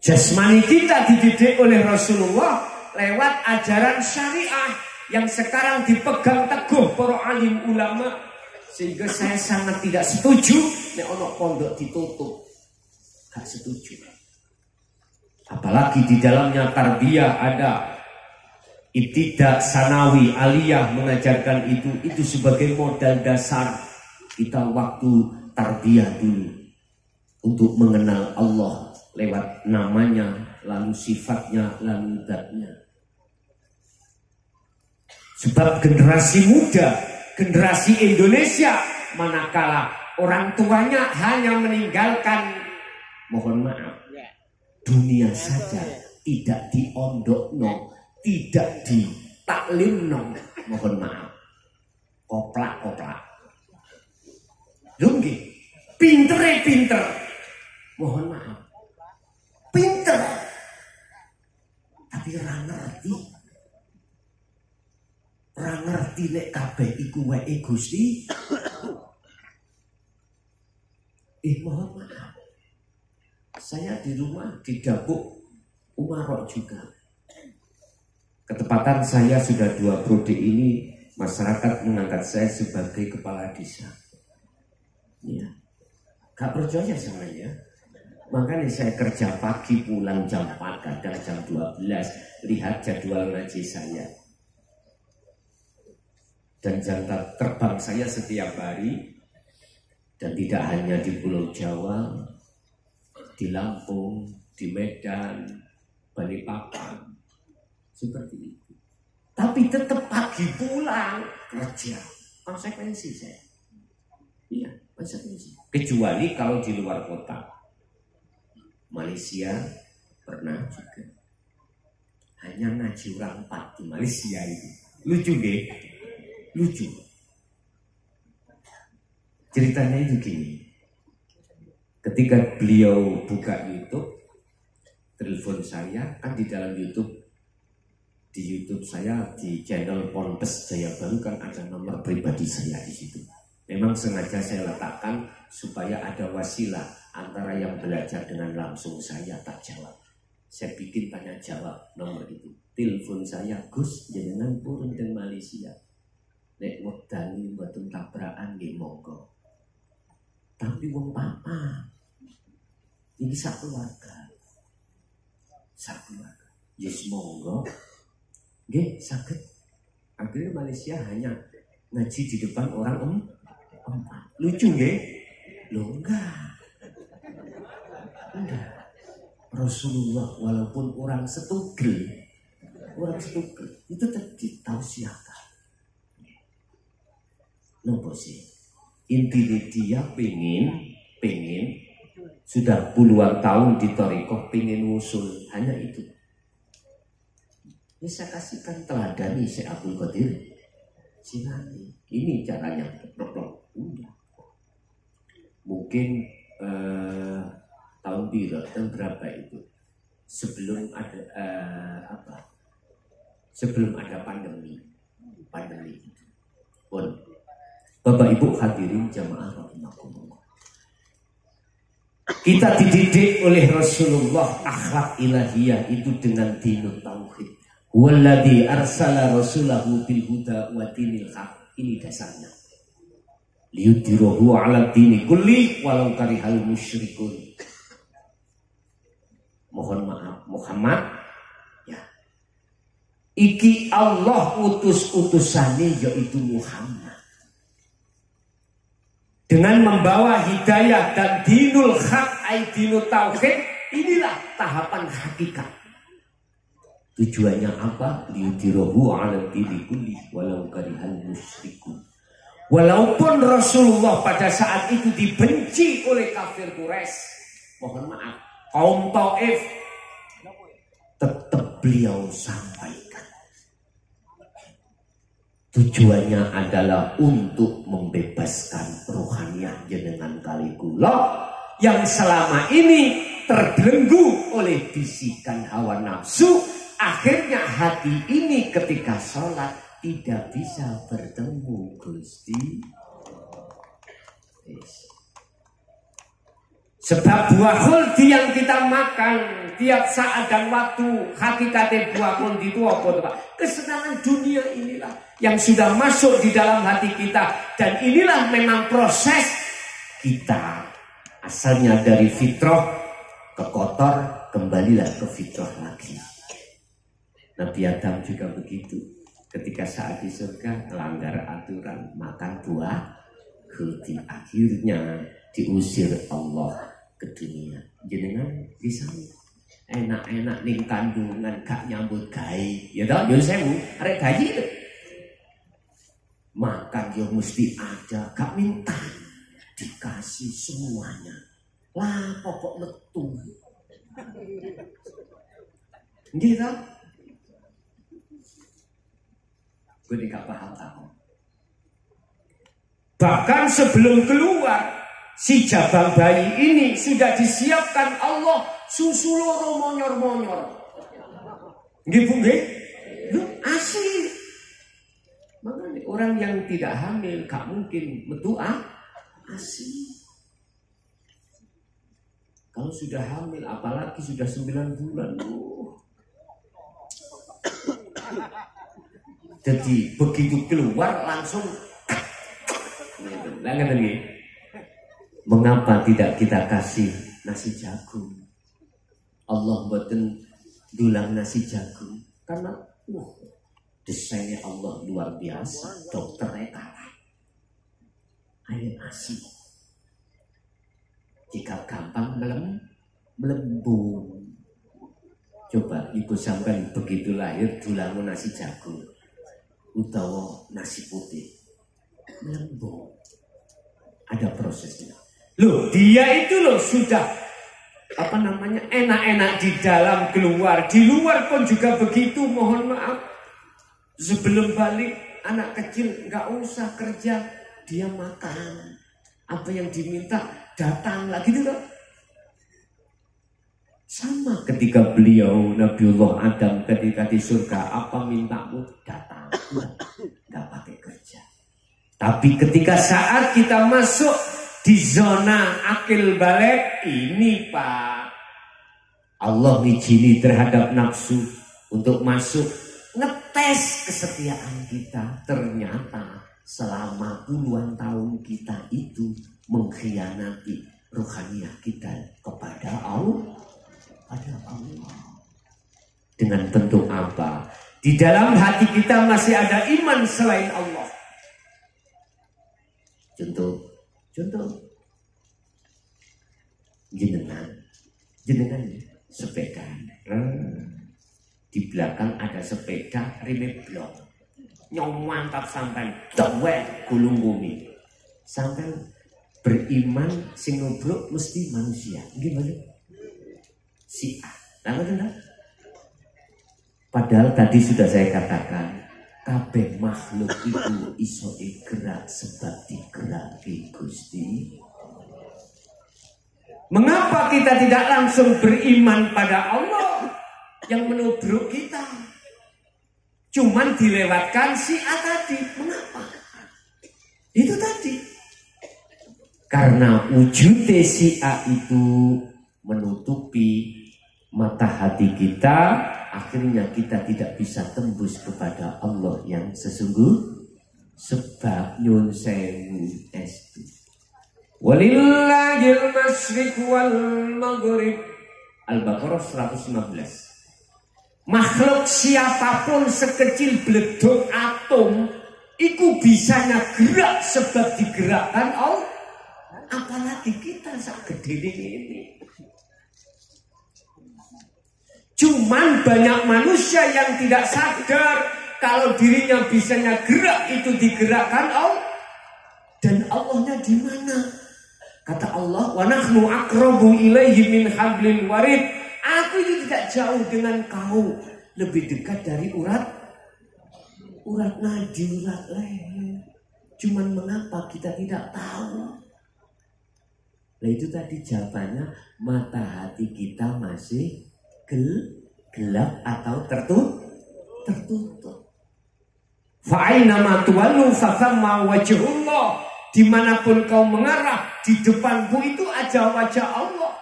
Jasmani kita dididik oleh Rasulullah lewat ajaran syariah. yang sekarang dipegang teguh para alim ulama, sehingga saya sangat tidak setuju nek ono pondok ditutup. Gak setuju. Apalagi di dalamnya tarbiyah ada ibtidak, sanawi, aliyah mengajarkan itu sebagai modal dasar kita waktu tarbiyah dulu untuk mengenal Allah lewat namanya, lalu sifatnya, lalu zatnya. Sebab generasi muda, generasi Indonesia, manakala orang tuanya hanya meninggalkan, mohon maaf, dunia saja, tidak diondokno, tidak ditaklimno, mohon maaf, koplak-koplak. Lunggi, pinter, mohon maaf, pinter, tapi orang ngerti nek kabeh iku wae Gusti. Mohon maaf, saya di rumah didapuk umarok juga. Ketepatan saya sudah 2 periode ini masyarakat mengangkat saya sebagai kepala desa. Ya, gak percaya sama ya. Makanya saya kerja pagi pulang jam 4, kadang jam 12. Lihat jadwal ngaji saya. Dan jam terbang saya setiap hari. Dan tidak hanya di Pulau Jawa, di Lampung, di Medan, Balikpapan, seperti itu. Tapi tetap pagi pulang kerja. Konsekuensi saya. Iya, konsekuensi. Kecuali kalau di luar kota. Malaysia pernah juga. Hanya ngaji orang 4 di Malaysia itu. Lucu deh. Lucu. Ceritanya itu gini. Ketika beliau buka YouTube, telepon saya, kan di dalam YouTube, di YouTube saya, di channel Ponpes Jaya Baru kan ada nomor pribadi saya di situ. Memang sengaja saya letakkan supaya ada wasilah antara yang belajar dengan langsung saya tak jawab. Saya bikin tanya jawab nomor itu. Telepon saya, Gus, jenengan purun dan Malaysia. Nek wedani mboten tabrakan nggih monggo. Tapi wong papa ini sak keluarga. Yes monggo. Nggih saged. Akhirnya Malaysia hanya ngaji di depan orang 4. Lucu nggih? Loh enggak. Rasulullah walaupun orang setugel itu tetap ditausiahkan. Nopo sih? Intinya dia pengen sudah puluhan tahun di Thariqah pengen usul, hanya itu. Ini saya kasihkan teladani Syekh Abdul Qadir Jilani. Ini caranya. Udah. Mungkin tahun berapa itu? Sebelum ada sebelum ada pandemi itu. Pun Bapak Ibu hadirin jamaah rahimakumullah. Kita dididik oleh Rasulullah akhlak ilahiyah itu dengan dinut tauhid. Walladzi arsala rasulahu bil huda wa dinil haq. Ini dasarnya. Liyudhirahu 'ala dini kulli walau karihal musyrikun. Mohon maaf Muhammad ya. Iki Allah utus utusane yaitu Muhammad. Dengan membawa hidayah dan dinul haq ay dinul tauhid, inilah tahapan hakikat. Tujuannya apa? Liyudhirahu 'ala dini kulli walau karihal musyrikun. Walaupun Rasulullah pada saat itu dibenci oleh kafir Quraisy, mohon maaf, kaum Taif, tetap beliau sampaikan. Tujuannya adalah untuk membebaskan rohaniah jenengan kali kula yang selama ini terbelenggu oleh bisikan hawa nafsu. Akhirnya hati ini ketika sholat tidak bisa bertemu Gusti. Sebab buah khuldi yang kita makan tiap saat dan waktu, hakikatnya buah khuldi itu apa Pak? Kesenangan dunia inilah yang sudah masuk di dalam hati kita, dan inilah memang proses kita. Asalnya dari fitrah ke kotor, kembalilah ke fitrah lagi. Nabi Adam juga begitu. Ketika saat di surga melanggar aturan makan buah khuldi, akhirnya diusir Allah ke dunia. Jenengan bisa enak-enak ning kandungan gak nyambut gawe, ya toh, yo sewu arek gaji itu. Makan yo mesti ada, gak minta dikasih semuanya. Lah pokok metu. Nggih toh? Gue tidak paham aku. Bahkan sebelum keluar, si jabang bayi ini sudah disiapkan Allah susu loro monyor-monyor. Nggih Bu nggih? Lho asli. Makanya orang yang tidak hamil gak mungkin metu asli. Kalau sudah hamil apalagi sudah 9 bulan. Jadi begitu keluar langsung mengapa tidak kita kasih nasi jagung? Allah mboten dulang nasi jagung karena desainnya Allah luar biasa, dokternya kalah. Air nasi jika gampang melembung. Coba ibu sampai begitu lahir dulang nasi jagung utawa nasi putih melembung, ada prosesnya. Loh dia itu loh sudah enak-enak di dalam, keluar di luar pun juga begitu. Mohon maaf, sebelum balik anak kecil nggak usah kerja, dia makan apa yang diminta, datang lagi gitu loh. Sama ketika beliau Nabiullah Adam ketika di surga, apa mintamu datang, nggak pakai kerja. Tapi ketika saat kita masuk di zona akil balik ini Pak, Allah ngijini terhadap nafsu untuk masuk, ngetes kesetiaan kita. Ternyata selama puluhan tahun kita itu mengkhianati ruhaniyah kita kepada Allah. Dengan bentuk apa? Di dalam hati kita masih ada iman selain Allah. Contoh jenengan sepeda, di belakang ada sepeda rime blok, mantap sampai dewek gulung bumi, sampai beriman sing ngobrol mesti manusia. Gimana? Si A. Padahal tadi sudah saya katakan, kabeh makhluk itu iso gerak sebab digeraki Gusti. Mengapa kita tidak langsung beriman pada Allah yang menubruk kita? Cuman dilewatkan si A tadi. Mengapa? Itu tadi. Karena wujud si A itu menutupi mata hati kita, akhirnya kita tidak bisa tembus kepada Allah yang sesungguh. Sebab nyun sewu estu walillahil masyriq wal maghrib. Al-Baqarah 115. Makhluk siapapun sekecil bledok atom itu bisanya gerak sebab digerakkan Allah. Apalagi kita sak gede ini. Cuman banyak manusia yang tidak sadar kalau dirinya bisanya gerak itu digerakkan Allah. Dan Allahnya di mana? Kata Allah, wa nahnu aqrabu ilaihi min hablil warid. Aku itu tidak jauh dengan kau, lebih dekat dari urat nadi, urat leher. Cuman mengapa kita tidak tahu? Nah itu tadi jawabannya, mata hati kita masih gelap atau tertutup. Fa'aina ma tuwallu fa thamma wajhullah. Dimanapun kau mengarah, di depanku itu ada wajah Allah.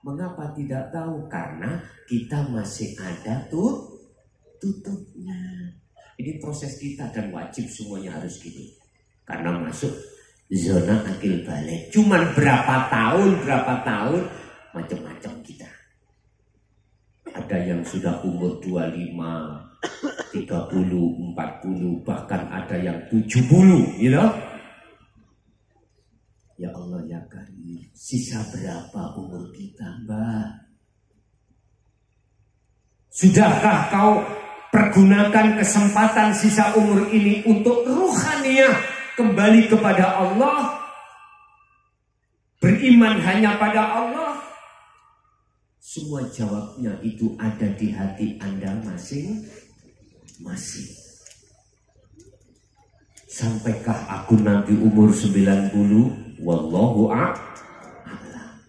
Mengapa tidak tahu? Karena kita masih ada tutupnya. Ini proses kita dan wajib semuanya harus gini. Karena masuk zona akil balik. Cuman berapa tahun macam-macam kita. Ada yang sudah umur 25, 30, 40, bahkan ada yang 70, gitu. Ya Allah ya Karim, sisa berapa umur kita, Mbak? Sudahkah kau pergunakan kesempatan sisa umur ini untuk ruhaniyah kembali kepada Allah? Beriman hanya pada Allah? Semua jawabnya itu ada di hati Anda masing-masing. Sampaikah aku nanti umur 90? Wallahu a'lam.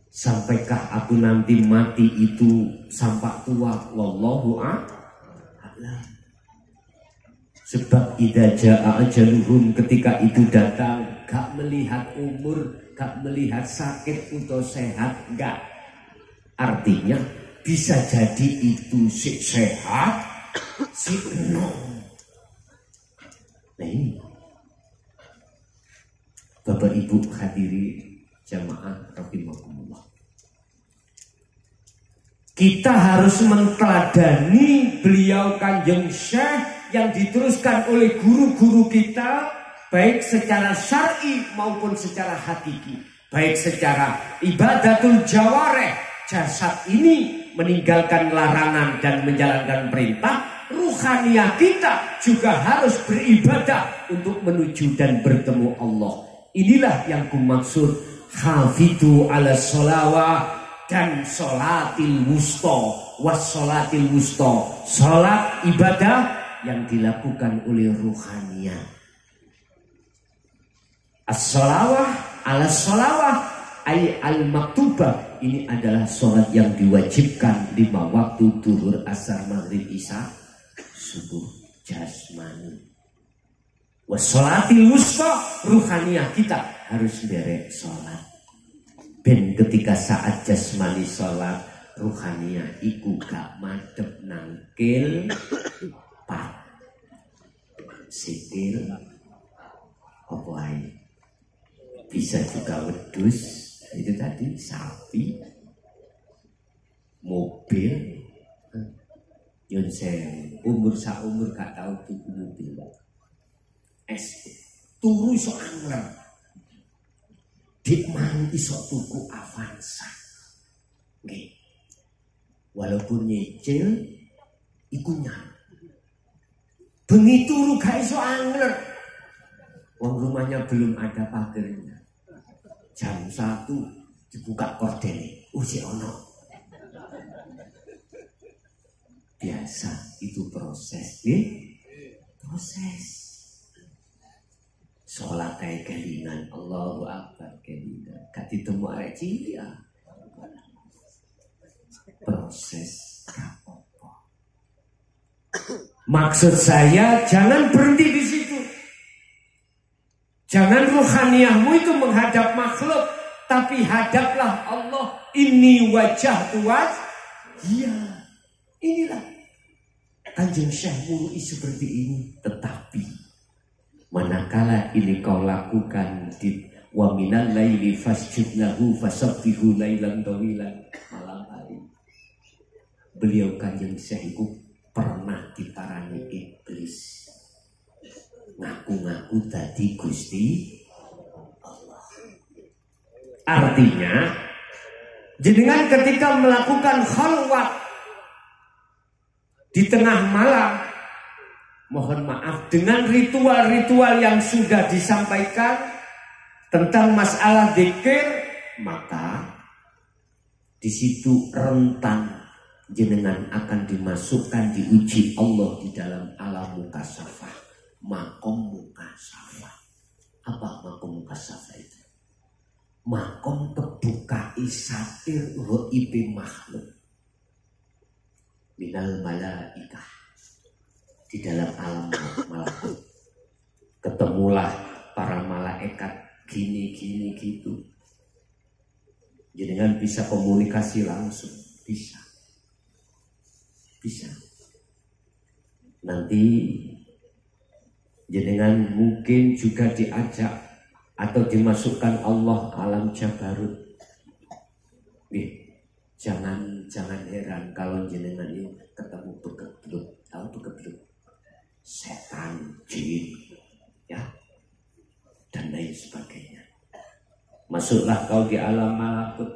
Sampaikah aku nanti mati itu sampai tua? Wallahu a'lam. Sebab idza jaa ajaluhum, ketika itu datang, gak melihat umur, gak melihat sakit atau sehat, gak. Artinya bisa jadi itu si sehat, si enom. Nah ini Bapak Ibu hadiri jamaah rahimakumullah. Kita harus menteladani beliau Kanjeng Syekh yang diteruskan oleh guru-guru kita, baik secara syar'i maupun secara hakiki, baik secara ibadatul jawareh, jasad ini meninggalkan larangan dan menjalankan perintah. Ruhaniyah kita juga harus beribadah untuk menuju dan bertemu Allah. Inilah yang kumaksud hafidhu ala sholawah dan sholatil wusta wassolatil wusta. Sholat ibadah yang dilakukan oleh ruhaniyah. As-sholawah ala sholawah ay al-maktubah. Ini adalah sholat yang diwajibkan 5 waktu, duhur, asar, maghrib, isya, subuh, jasmani. Wassolatil wusta, ruhaniyah kita harus derek sholat. Ben ketika saat jasmani sholat, ruhaniyah iku gak madep nangkil pak sikil apa ae. Bisa juga wedus, itu tadi sapi, mobil. Yonseng umur saumur gak tahu tuku mobil. Turu iso angler, dik mau iso tuku Avanza. Nggih. Walaupun nyicil iku nyang. Bengi turu gak iso angler. Wong rumahnya belum ada pagernya. Jam 1 dibuka kordele. Si ono. Biasa itu proses, nggih. Proses. Sholat kayak kelingan, Allahu Akbar kelingan. Gak ditemu arek cilik ya. Proses apa-apa. Maksud saya jangan berhenti di situ. Jangan ruhaniyahmu itu menghadap makhluk, tapi hadaplah Allah. Ini wajah tuas. Iya, inilah Kanjeng Syekh murui seperti ini. Tetapi manakala ini kau lakukan di wa minal laili fasjud lahu fasabbihu lailan tawilan, malam hari. Beliau Kanjeng Syekh itu pernah diparani iblis. Ngaku-ngaku tadi Gusti Allah. Artinya jenengan ketika melakukan khalwat di tengah malam, mohon maaf, dengan ritual-ritual yang sudah disampaikan tentang masalah zikir, maka di situ rentan jenengan akan dimasukkan, diuji Allah di dalam alam mukasafah, makom mukasafah. Apa makom mukasafah itu? Makom kebuka isatir ro'ibi makhluk minal malaikah, di dalam alam malakut. ketemulah para malaikat gini gitu. Jenengan bisa komunikasi langsung, bisa. Nanti jenengan mungkin juga diajak atau dimasukkan Allah alam jabarut. Jangan heran kalau jenengan ini ketemu begebluk, tahu begebluk, setan, jin, ya, dan lain sebagainya. Masuklah kau di alam malakut.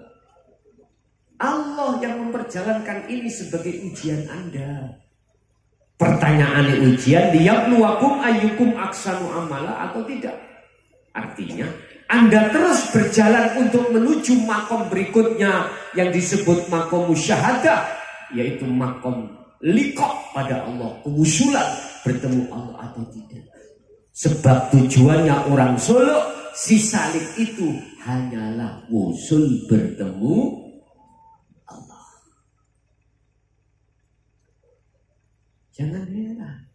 Allah yang memperjalankan ini sebagai ujian Anda. Pertanyaan ujian, liyabluwakum ayyukum aksanu amala atau tidak. Artinya Anda terus berjalan untuk menuju makom berikutnya yang disebut makom musyahadah, yaitu makom liqah pada Allah, kewusulan bertemu Allah atau tidak. Sebab tujuannya orang Solo, si salib itu hanyalah wusul bertemu Allah. Jangan heran,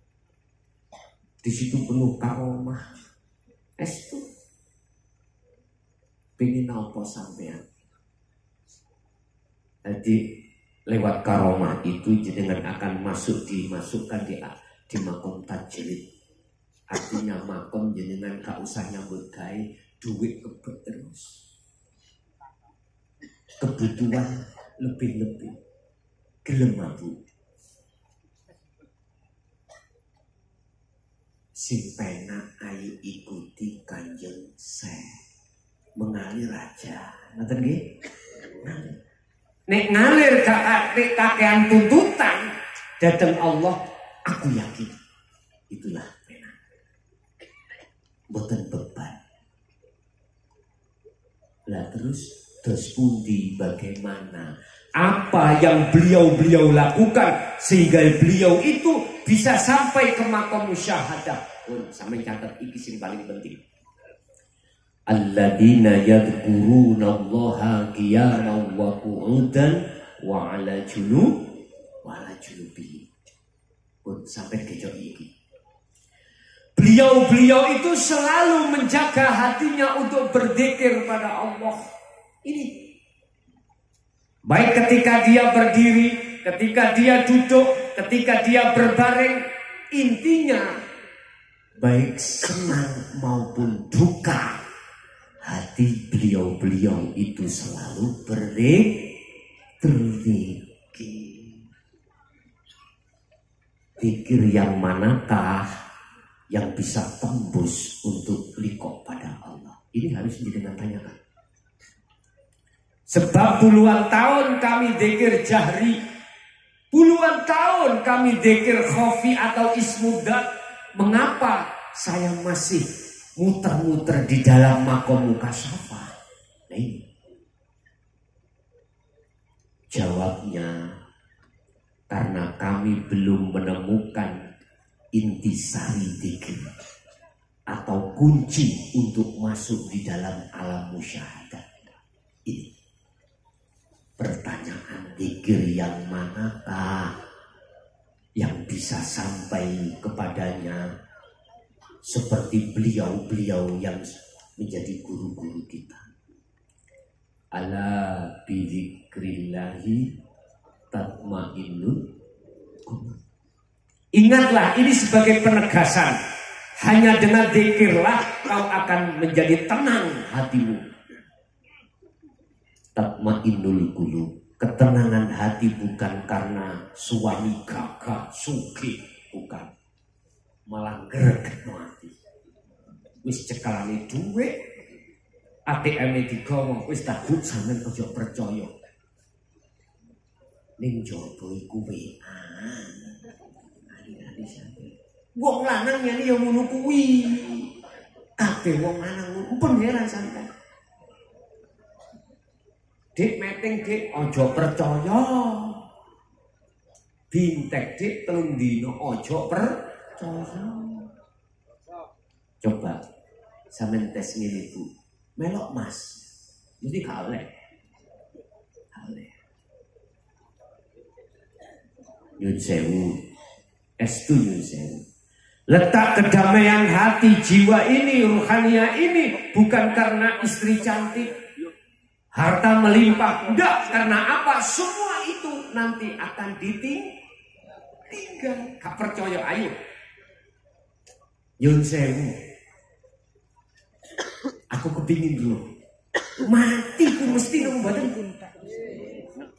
di situ penuh karomah. Estu pengen apa sampean? Jadi lewat karomah itu jenengan akan dimasukkan di makom tajrid. Artinya makom jenengan gak usah nyambut gawe, duit kebet terus. Kebutuhan lebih-lebih. Gelem mabuk. Sing penak ayo ikuti Kanjeng Syekh. Mengalir aja, ngoten nggih? Nek ngalir kakean tuntutan datang Allah, aku yakin itulah penak. Boten beban. Lah terus pundi bagaimana? Apa yang beliau lakukan sehingga beliau itu bisa sampai ke makom musyahadah? Sampai catat iki sing paling penting. Alladzina yadhkuruna Allaha qiyaman wa qu'udan wa 'ala junubihim. Pun sampai kejauh iki. Beliau itu selalu menjaga hatinya untuk berzikir pada Allah. Ini baik ketika dia berdiri, ketika dia duduk, ketika dia berbaring, intinya baik senang maupun duka, hati beliau itu selalu berzikir. Zikir yang manakah yang bisa tembus untuk liqah pada Allah? Ini harus jenengan tanyakan. Sebab puluhan tahun kami zikir jahri, puluhan tahun kami zikir khafi atau ismudat. Mengapa saya masih muter-muter di dalam makom mukasyafah? Nah ini jawabnya, karena kami belum menemukan intisari zikir atau kunci untuk masuk di dalam alam musyahadah. Ini pertanyaan, zikir yang manakah yang bisa sampai kepadanya seperti beliau yang menjadi guru-guru kita. Ala bidzikrillahi tatmainnul qulub. Ingatlah, ini sebagai penegasan. Hanya dengan zikirlah kau akan menjadi tenang hatimu. Tatmainnul qulub. Ketenangan hati bukan karena suami gagah sugih, bukan. Malah greget hati. Wis cekalane dhuwit, ATM-e digawa, wis takut sampean aja percaya. Ning jaba iku wean. Ali-ali sampean. Wong lanang nyani ya ngono kuwi. Kabeh wong lanang ngono heran sampean. Dik meting dik aja percaya. Bintek dik telung dina aja percaya. Coba sampean tes ngene Bu. Melok Mas. Mesti gak oleh. Nyun sewu. Estu nyun sewu. Letak kedamaian hati jiwa ini, ruhania ini bukan karena istri cantik, harta melimpah, enggak. Karena apa? Semua itu nanti akan ditinggal. Gak percaya, ayo Yun sewu, aku kepingin dulu mati ku mesti nang badan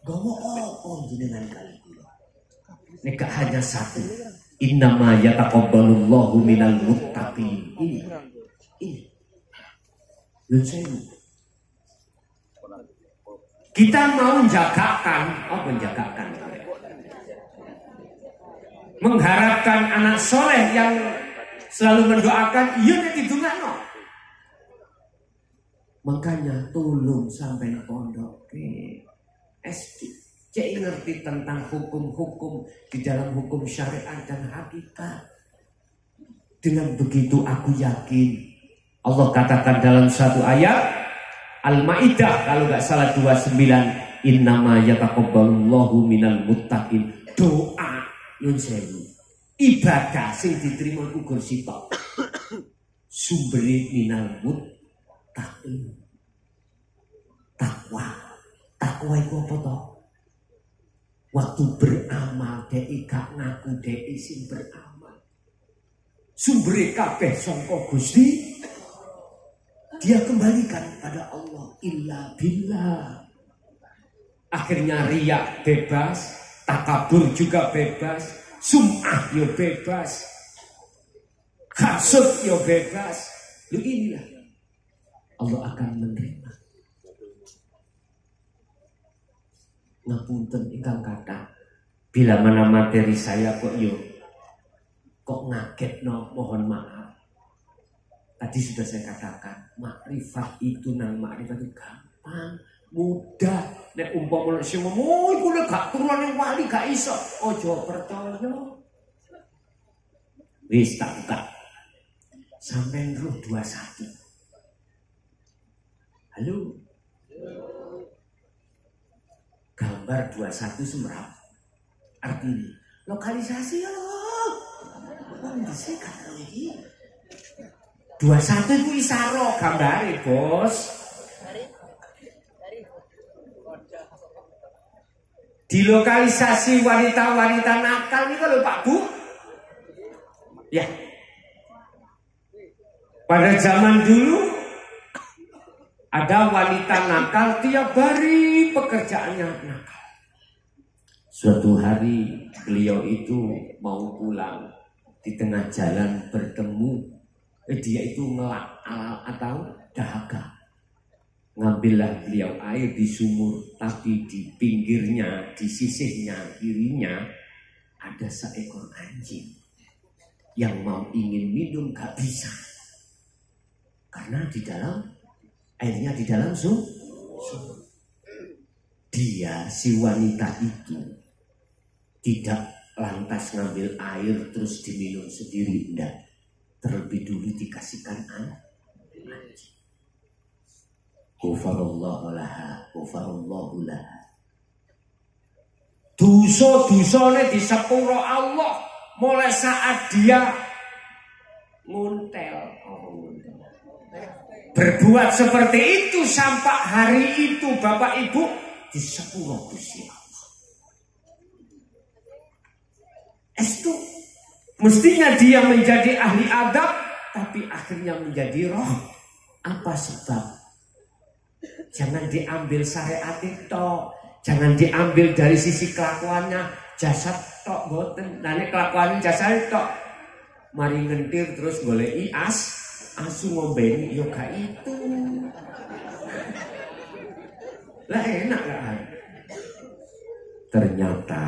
gawa apa jenengan kali kula. Nek gak hanya satu, innama yataqabbalullahu minal muttaqin. Ini Yun sewu. Kita mau menjagakan, mengharapkan anak soleh yang selalu mendoakan, iya nek didongakno. Makanya tolong sampai pondok cek ngerti tentang hukum-hukum di dalam hukum syariat dan hakikat. Dengan begitu aku yakin Allah katakan dalam satu ayat Al-Maidah kalau nggak salah 29, innama yataqabbalullahu minal muttaqin. Doa yun sewu, ibadah sing diterima ukur sitok sumberi minal muttaqin. Takwa itu apa toh? Waktu beramal dek gak ngaku dek sing beramal. Sumberi kabeh sangka Gusti, dia kembalikan pada Allah. Illa billah. Akhirnya riya bebas, takabur juga bebas, sum'ah yo bebas, hasud yo bebas. Lu inilah Allah akan menerima. Ngapunten ingkang kata, bila mana materi saya kok ngagetno, mohon maaf. Tadi sudah saya katakan, makrifat itu makrifat itu gampang, mudah. Nek umpama sing ngomong iku nek gak turune wali gak iso, aja percaya. Wis tak buka. Sampeyan roh 21. Halo. Gambar 21 Semerak. Artinya lokalisasi ya. Wong dhisik gak iki. 21 itu isaro gambare, Bos. Di lokalisasi wanita-wanita nakal nih kalau Pak Bu. Ya. Pada zaman dulu ada wanita nakal tiap hari pekerjaannya nakal. Suatu hari beliau itu mau pulang, di tengah jalan bertemu dia itu ngelak atau dahaga. Ngambillah beliau air di sumur, tapi di pinggirnya, di sisihnya, kirinya ada seekor anjing yang mau ingin minum gak bisa, karena di dalam airnya di dalam sumur. Dia si wanita itu tidak lantas ngambil air terus diminum sendiri, enggak. Terlebih dulu dikasihkan anjing. Ghafarallahu laha, ghafarallahu laha. Dosa-dosane disepuro Allah mulai saat dia nguntel. Berbuat seperti itu sampai hari itu Bapak Ibu disepuro Gusti Allah. Itu mestinya dia menjadi ahli adab, tapi akhirnya menjadi roh. Apa sebab? Jangan diambil syariat itu, jangan diambil dari sisi kelakuannya, jasad tok boten. Nah ini kelakuannya jasad tok, mari ngentir terus goleki asu ngombeni yoga itu. Lah enak kan? Ternyata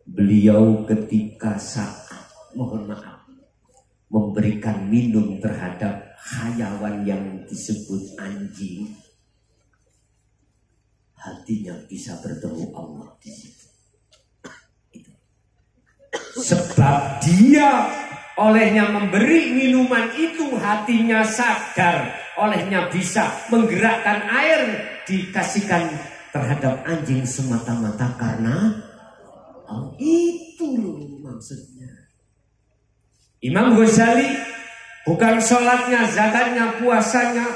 beliau ketika saat, mohon maaf, memberikan minum terhadap hayawan yang disebut anjing, hatinya bisa bertemu Allah di situ. Sebab dia olehnya memberi minuman itu, hatinya sadar, olehnya bisa menggerakkan air dikasihkan terhadap anjing semata-mata karena itu loh maksudnya. Imam Ghazali bukan sholatnya, zakatnya, puasanya,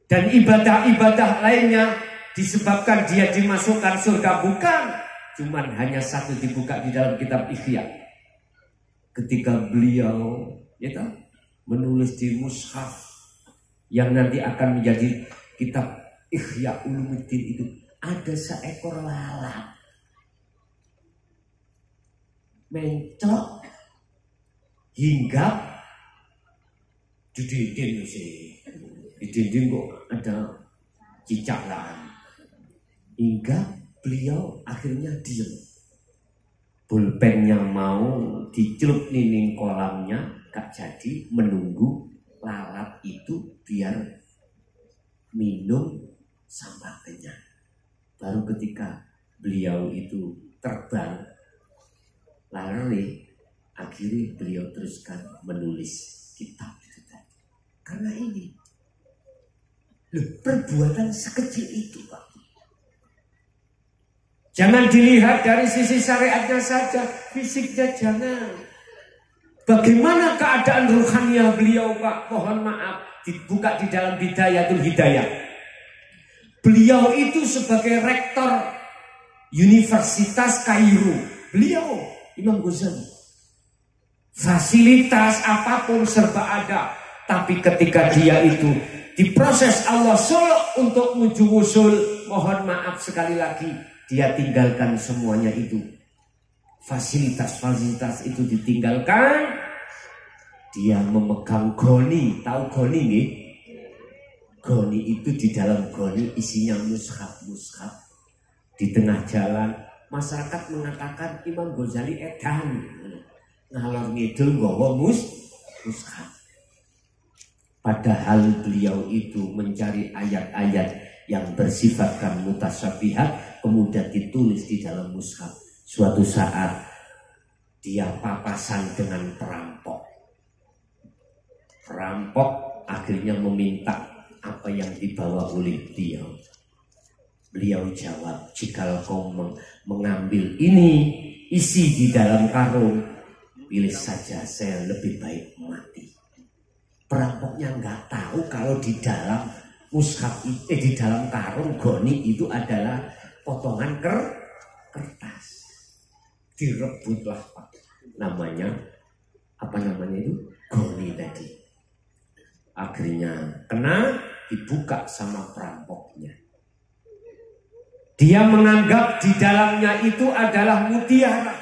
dan ibadah-ibadah lainnya disebabkan dia dimasukkan surga, bukan. Cuman hanya satu dibuka di dalam kitab Ihya. Ketika beliau menulis di mushaf yang nanti akan menjadi kitab Ihya Ulumuddin itu, ada seekor lalat mencok hinggap di dinding sih. Di dinding kok ada cicak lahan. Hingga beliau akhirnya diam. Pulpennya mau dicelup nining kolamnya, gak jadi, menunggu lalat itu biar minum sampai kenyang. Baru ketika beliau itu terbang lari, akhirnya beliau teruskan menulis kitab itu tadi. Karena ini perbuatan sekecil itu, Pak. Jangan dilihat dari sisi syariatnya saja, fisiknya jangan. Bagaimana keadaan ruhaniah beliau, Pak? Mohon maaf, dibuka di dalam Bidayatul Hidayah. Beliau itu sebagai rektor Universitas Kairo. Beliau, Imam Ghazali. Fasilitas apapun serba ada. Tapi ketika dia itu diproses Allah suluk untuk menuju wusul, mohon maaf sekali lagi, dia tinggalkan semuanya itu. Fasilitas-fasilitas itu ditinggalkan. Dia memegang goni. Tahu goni nggih? Goni itu di dalam goni isinya mushaf-mushaf. Di tengah jalan masyarakat mengatakan Imam Ghazali edan. Ngalor ngidul nggawa mushaf. Padahal beliau itu mencari ayat-ayat yang bersifatkan mutasyabihat, kemudian ditulis di dalam mushaf. Suatu saat dia papasan dengan perampok. Perampok akhirnya meminta apa yang dibawa oleh beliau. Beliau jawab, jika kau mengambil ini, isi di dalam karung, pilih saja, saya lebih baik mati. Perampoknya nggak tahu kalau di dalam mushaf di dalam karung goni itu adalah potongan kertas. Direbutlah, Pak. Namanya apa namanya itu? Goni tadi. Akhirnya kena, dibuka sama perampoknya. Dia menganggap di dalamnya itu adalah mutiara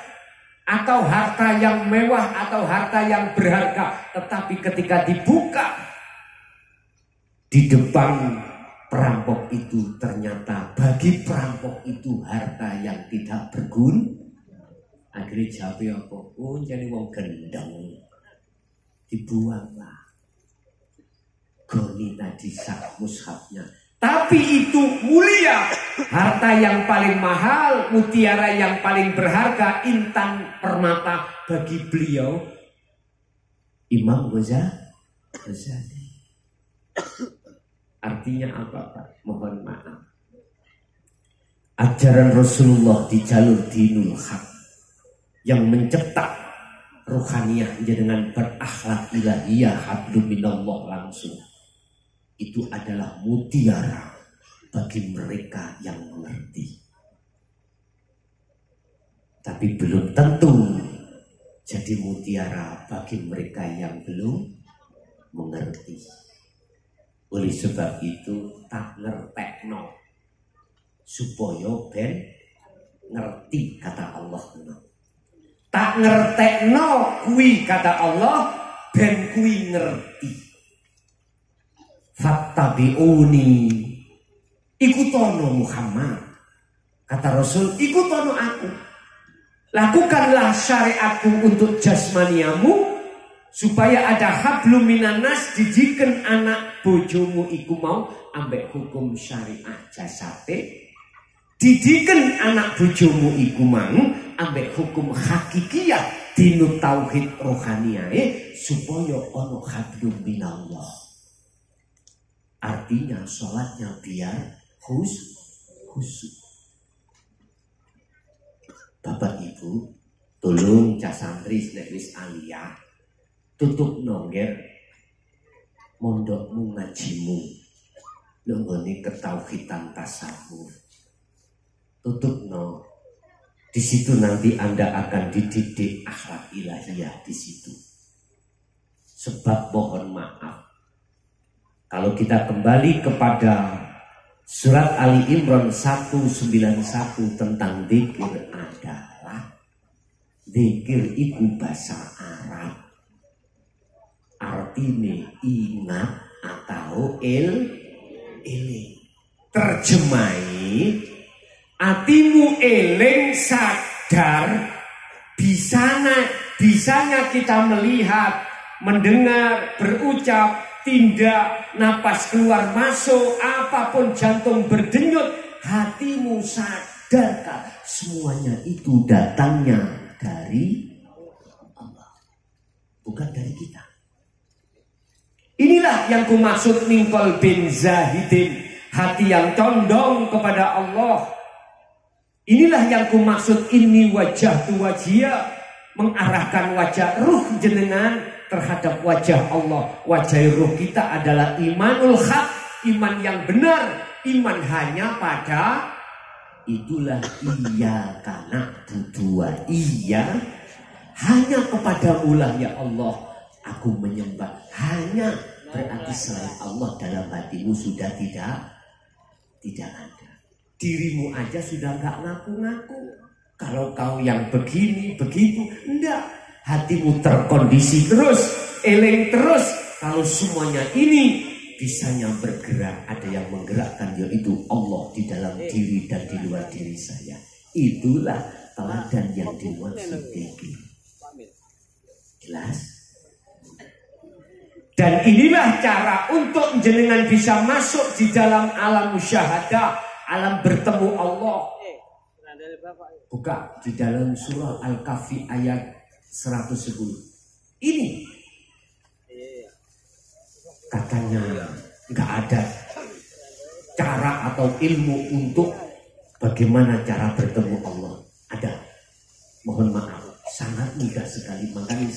atau harta yang mewah atau harta yang berharga. Tetapi ketika dibuka di depan perampok itu, ternyata bagi perampok itu harta yang tidak berguna. Akhirnya jawabnya apa? Oh, jadi wong gendeng. Dibuanglah goni tadi sak mushafnya. Tapi itu mulia. Harta yang paling mahal, mutiara yang paling berharga, intan permata bagi beliau Imam Ghazali. Artinya apa, Pak? Mohon maaf. Ajaran Rasulullah di jalur dinul haq yang mencetak ruhaniyah dengan berakhlak ilahiyah hablum minallah langsung. Itu adalah mutiara bagi mereka yang mengerti. Tapi belum tentu jadi mutiara bagi mereka yang belum mengerti. Oleh sebab itu tak ngertekno supaya ben ngerti kata Allah. Tak ngertekno kuwi kata Allah ben kuwi ngerti. Fattabi'uni, ikutono Muhammad. Kata Rasul, ikutono aku. Lakukanlah syariatku untuk jasmaniamu, supaya ada hablum minan nas, didiken anak bojomu iku mau ambek hukum syariat jasate. Didiken anak bojomu iku mau ambek hukum hakikiyah dinu tauhid rohaniyae, supaya ono hablum minallah. Artinya sholatnya biar khusyuk. Bapak Ibu, Tolong cah santri nek wis aliyah tutup nongger mondokmu ngajimu nggone ketauhidan tasawuf. Tutup no. Di situ nanti Anda akan dididik akhlak ilahiyah di situ. Sebab mohon maaf, kalau kita kembali kepada surat Ali Imran 191 tentang zikir adalah zikir itu bahasa Arab. Artinya ingat atau eling. Terjemahi atimu eling sadar bisanya kita melihat, mendengar, berucap, tindak, napas keluar masuk, apapun jantung berdenyut, hatimu sadarkah semuanya itu datangnya dari Allah, bukan dari kita. Inilah yang kumaksud mingkol bin zahidin, hati yang condong kepada Allah. Inilah yang kumaksud ini wajah tu wajia, mengarahkan wajah ruh jenengan terhadap wajah Allah. Wajah ruh kita adalah imanul haq, iman yang benar, iman hanya pada itulah iya karena dua iya hanya kepada ulah ya Allah aku menyembah. Hanya berarti selain Allah dalam hatimu sudah tidak ada. Dirimu aja sudah nggak ngaku-ngaku. Kalau kau yang begini begitu, enggak. Hatimu terkondisi terus, eling terus. Kalau semuanya ini bisanya bergerak, ada yang menggerakkan, yaitu Allah di dalam diri dan di luar diri saya. Itulah teladan yang dimaksud zikir. Jelas? Dan inilah cara untuk jenengan bisa masuk di dalam alam musyahadah, alam bertemu Allah. Buka di dalam surah Al-Kahfi ayat 110. Ini katanya nggak ada cara atau ilmu untuk bagaimana cara bertemu Allah. Ada, mohon maaf, sangat mudah sekali. Makanya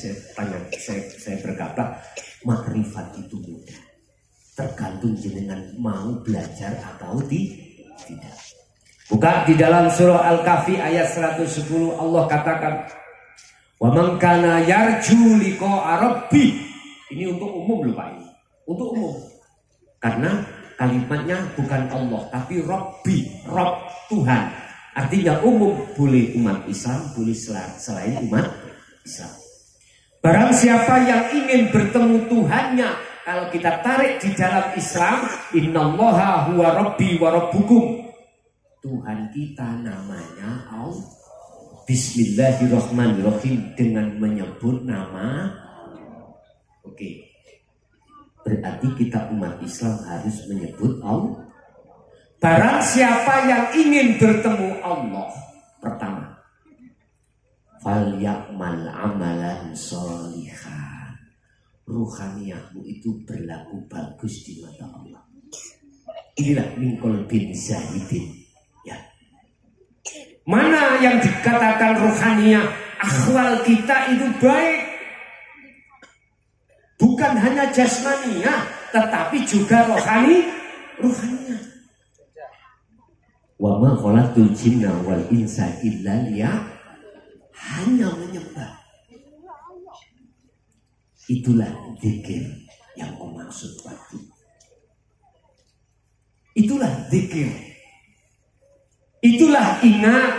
saya berkata makrifat itu mudah, tergantung jenengan mau belajar atau tidak. Buka di dalam surah Al-Kahfi ayat 110, Allah katakan wa man kana yarju liqa'a rabbih. Ini untuk umum loh Pak, ini untuk umum. Karena kalimatnya bukan Allah tapi Rabbi, Rabb, Tuhan. Artinya umum, boleh umat Islam, boleh selain umat Islam. Barang siapa yang ingin bertemu Tuhannya, kalau kita tarik di dalam Islam, innallaha huwa rabbi wa rabbukum. Tuhan kita namanya Allah. Bismillahirrahmanirrahim, dengan menyebut nama. Oke. Berarti kita umat Islam harus menyebut Allah. Barang siapa yang ingin bertemu Allah, pertama, falyakmal amalan sholihan. Ruhaniyahmu itu berlaku bagus di mata Allah. Inilah mingkol bin zahidin. Ya. Mana yang dikatakan ruhaniyah, akhwal kita itu baik. Bukan hanya jasmaniyah, tetapi juga ruhaniyah. Wa ma khalaqtul jinna wal insa illa hanya menyembah. Itulah zikir yang kumaksud tadi. Itulah zikir. Itulah ingat.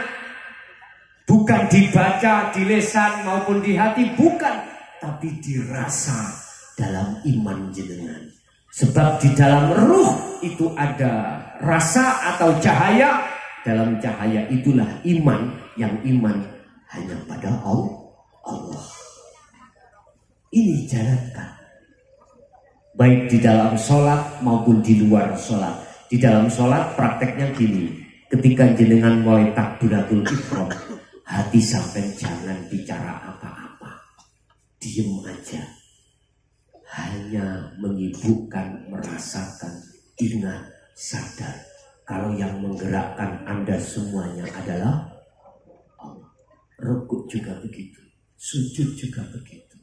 Bukan dibaca di lisan maupun di hati, bukan, tapi dirasa dalam iman jenengan. Sebab di dalam ruh itu ada rasa atau cahaya. Dalam cahaya itulah iman, yang iman hanya pada Allah. Ini jalankan. Baik di dalam sholat maupun di luar sholat. Di dalam sholat prakteknya gini. Ketika jenengan mulai takbiratul ihram, hati sampai jangan bicara apa-apa. Diem aja. Hanya menyibukkan, merasakan, ingat, sadar. Kalau yang menggerakkan Anda semuanya adalah Allah. rukuk juga begitu, sujud juga begitu.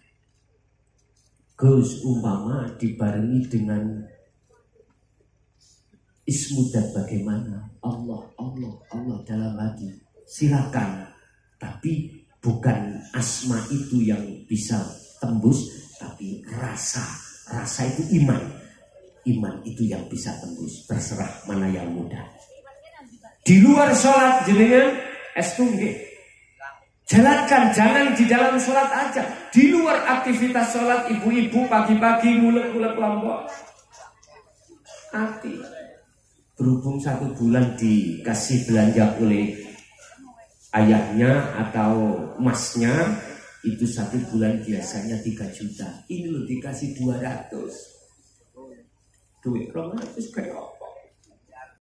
Gus umpama dibarengi dengan ismudat bagaimana? Allah, Allah, Allah dalam hati. Silakan. Tapi bukan asma itu yang bisa tembus, tapi rasa. Rasa itu iman. Iman itu yang bisa tembus. Terserah mana yang mudah. Di luar sholat jenengan estunge. Jalankan, jangan di dalam sholat aja. Di luar aktivitas sholat, ibu-ibu pagi-pagi ngulek-ngulek lombok. Hati. Berhubung 1 bulan dikasih belanja oleh ayahnya atau masnya, itu 1 bulan biasanya 3 juta. Ini loh dikasih 200. Duit 200 kayak apa?